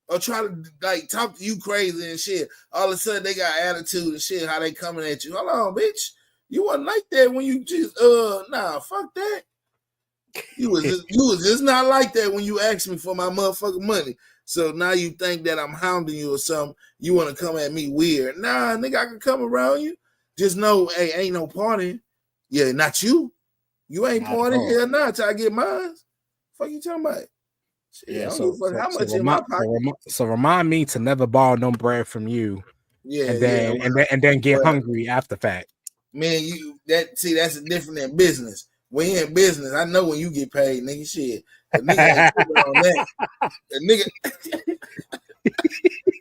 [SPEAKER 2] Or try to like talk to you crazy and shit. All of a sudden they got attitude and shit. How they coming at you? Hold on, bitch. You wasn't like that when you just nah, fuck that. You was just not like that when you asked me for my motherfucking money. So now you think that I'm hounding you or something. You want to come at me weird. Nah, nigga, I can come around you. Just know, hey, ain't no partying. Yeah, not you. You ain't partying. Hell nah, till I get mine. Fuck you talking about? Shit,
[SPEAKER 3] Yeah,
[SPEAKER 2] how much in my pocket?
[SPEAKER 3] So remind me to never borrow no bread from you.
[SPEAKER 2] Yeah,
[SPEAKER 3] and then get hungry after fact.
[SPEAKER 2] Man, that's different than business. We in business. I know when you get paid, nigga. Shit, a nigga ain't tripping on that.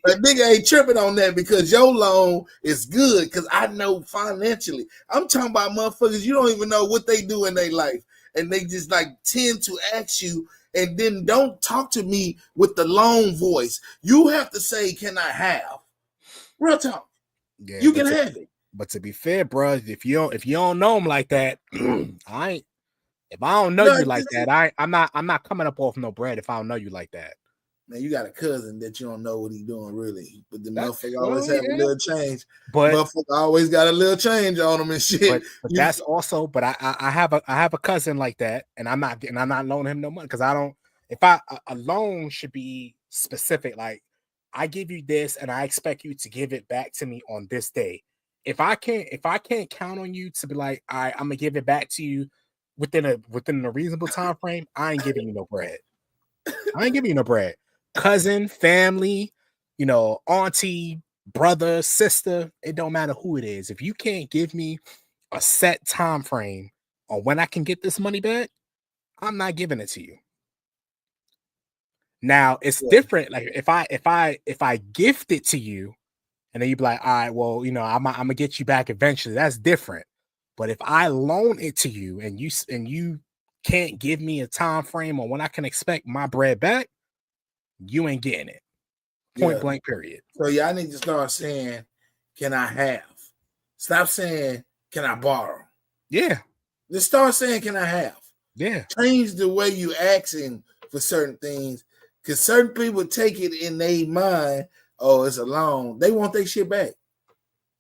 [SPEAKER 2] A nigga ain't tripping on that because your loan is good. Because I know financially, I'm talking about motherfuckers. You don't even know what they do in their life, and they just like tend to ask you. And then don't talk to me with the long voice. You have to say, "Can I have?" Real talk. Yeah, you can have it.
[SPEAKER 3] But to be fair, bro, if you don't know him like that, if I don't know you like that, I'm not coming up off no bread if I don't know you like that.
[SPEAKER 2] Man, you got a cousin that you don't know what he's doing really, but the motherfucker always have a little change. But motherfucker always got a little change on him and shit.
[SPEAKER 3] But that's also. But I have a cousin like that, and I'm not loaning him no money because I don't. If a loan should be specific, like I give you this, and I expect you to give it back to me on this day. If I can't count on you to be like, all right, I'm gonna give it back to you within a reasonable time frame, I ain't giving you no bread. I ain't giving you no bread. Cousin, family, auntie, brother, sister, it don't matter who it is. If you can't give me a set time frame on when I can get this money back, I'm not giving it to you. Now it's different. Like if I gift it to you, and then you be like, all right, well, I'm gonna get you back eventually. That's different. But if I loan it to you and you can't give me a time frame on when I can expect my bread back, you ain't getting it. Point blank, period.
[SPEAKER 2] So y'all need to start saying, can I have? Stop saying, can I borrow?
[SPEAKER 3] Yeah.
[SPEAKER 2] Just start saying, can I have?
[SPEAKER 3] Yeah.
[SPEAKER 2] Change the way you asking for certain things. Because certain people take it in their mind, oh, it's a loan. They want their shit back.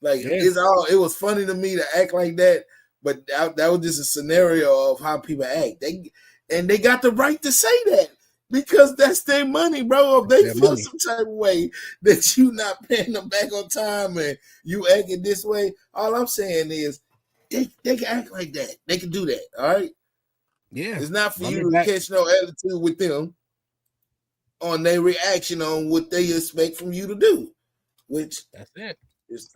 [SPEAKER 2] Like, it was funny to me to act like that, but that was just a scenario of how people act. They got the right to say that. Because that's their money, bro. If they feel some type of way that you not paying them back on time and you acting this way, all I'm saying is they can act like that. They can do that, all right?
[SPEAKER 3] Yeah.
[SPEAKER 2] It's not for you to catch no attitude with them on their reaction on what they expect from you to do, which
[SPEAKER 3] that's it.
[SPEAKER 2] Is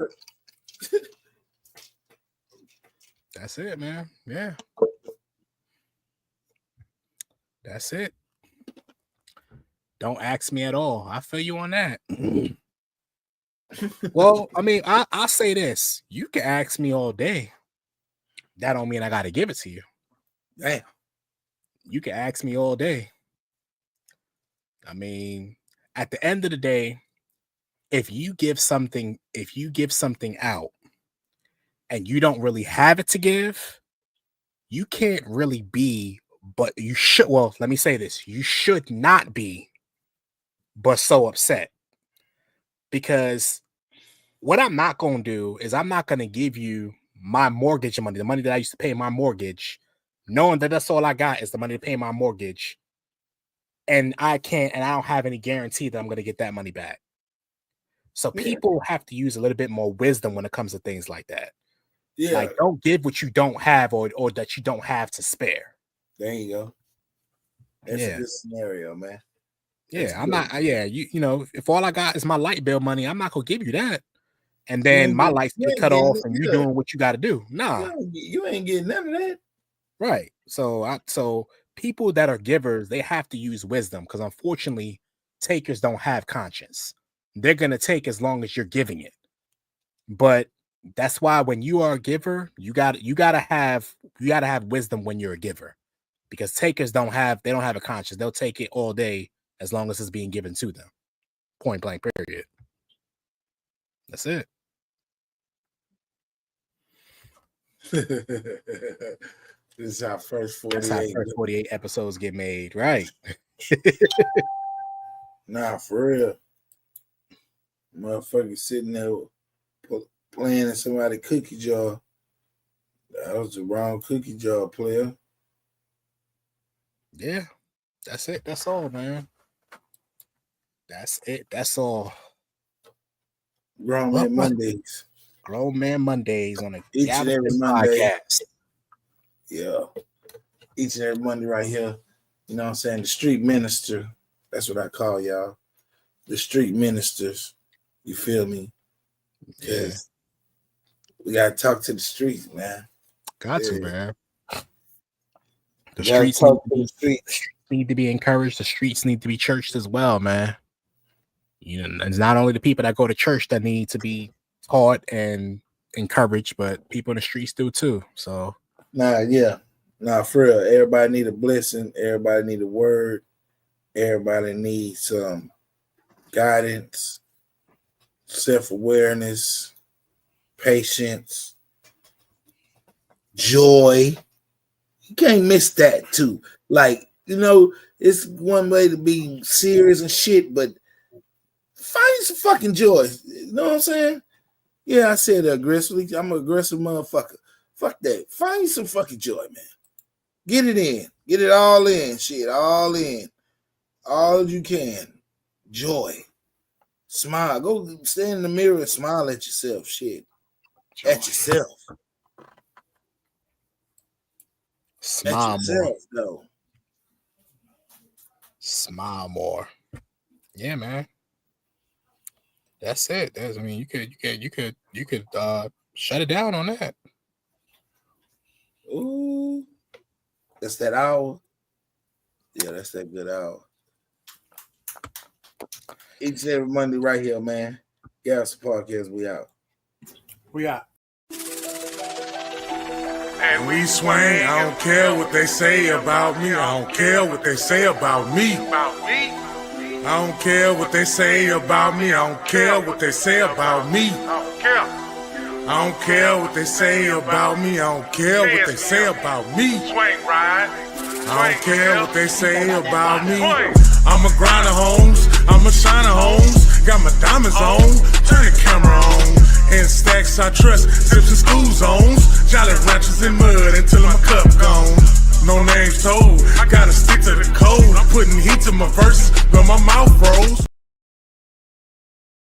[SPEAKER 3] that's it, man. Yeah. That's it. Don't ask me at all. I feel you on that. Well, I mean, I'll say this. You can ask me all day. That don't mean I got to give it to you.
[SPEAKER 2] Damn.
[SPEAKER 3] You can ask me all day. I mean, at the end of the day, if you give something out and you don't really have it to give, you can't really be, but you should, well, let me say this. You should not be but so upset, because what I'm not going to do is I'm not going to give you my mortgage money, the money that I used to pay my mortgage, knowing that that's all I got is the money to pay my mortgage. And I don't have any guarantee that I'm going to get that money back. So people have to use a little bit more wisdom when it comes to things like that. Yeah. Like, don't give what you don't have or that you don't have to spare.
[SPEAKER 2] There you go. That's a good scenario, man.
[SPEAKER 3] Yeah, I'm not. Yeah, you know, if all I got is my light bill money, I'm not gonna give you that. And then my lights get cut off, and you doing what you got to do. Nah,
[SPEAKER 2] you ain't getting none of that.
[SPEAKER 3] Right. So people that are givers, they have to use wisdom, because unfortunately, takers don't have conscience. They're gonna take as long as you're giving it. But that's why when you are a giver, you gotta have wisdom when you're a giver, because takers don't have a conscience. They'll take it all day as long as it's being given to them. Point blank, period. That's it.
[SPEAKER 2] This is our first 48.
[SPEAKER 3] That's how first 48 episodes get made, right?
[SPEAKER 2] Nah, for real. Motherfucker sitting there playing in somebody's cookie jar. That was the wrong cookie jar, player.
[SPEAKER 3] Yeah, that's it. That's all, man. That's it. That's all.
[SPEAKER 2] Grown Man Mondays.
[SPEAKER 3] Grown Man Mondays on a
[SPEAKER 2] Each and every Monday.
[SPEAKER 3] Podcast.
[SPEAKER 2] Yeah. Each and every Monday right here. You know what I'm saying? The street minister. That's what I call y'all. The street ministers. You feel me? Because we got to talk to the streets, man.
[SPEAKER 3] Got to, man. The streets need to be encouraged. The streets need to be churched as well, man. You know, it's not only the people that go to church that need to be taught and encouraged, but people in the streets do too. So,
[SPEAKER 2] for real. Everybody need a blessing. Everybody need a word. Everybody needs some guidance, self-awareness, patience, joy. You can't miss that too. Like, you know, it's one way to be serious and shit, but find some fucking joy. You know what I'm saying? Yeah, I said aggressively. I'm an aggressive motherfucker. Fuck that. Find some fucking joy, man. Get it in. Get it all in. Shit, all in. All you can. Joy. Smile. Go stand in the mirror and smile at yourself. Shit. Joy. At yourself.
[SPEAKER 3] Smile
[SPEAKER 2] at yourself,
[SPEAKER 3] more.
[SPEAKER 2] Though.
[SPEAKER 3] Smile more. Yeah, man. That's it. I mean, you could shut it down on that.
[SPEAKER 2] Ooh. That's that hour. Yeah, that's that good hour. Each and every Monday right here, man. Galveston Podcast, we out.
[SPEAKER 1] We out.
[SPEAKER 4] And we swing. I don't care what they say about me. I don't care what they say about me. I don't care what they say about me. I don't care what they say about me. I don't care what they say about me. I don't care what they say about me. I don't care what they say about me. I'm a grinder, homes. I'm a shiner, homes. Got my diamonds on. Turn the camera on. In stacks I trust. Tips and school zones. Jolly ranchers in mud until my cup gone. No names told. I gotta stick to the code. I'm putting heat to my verses, but my mouth froze.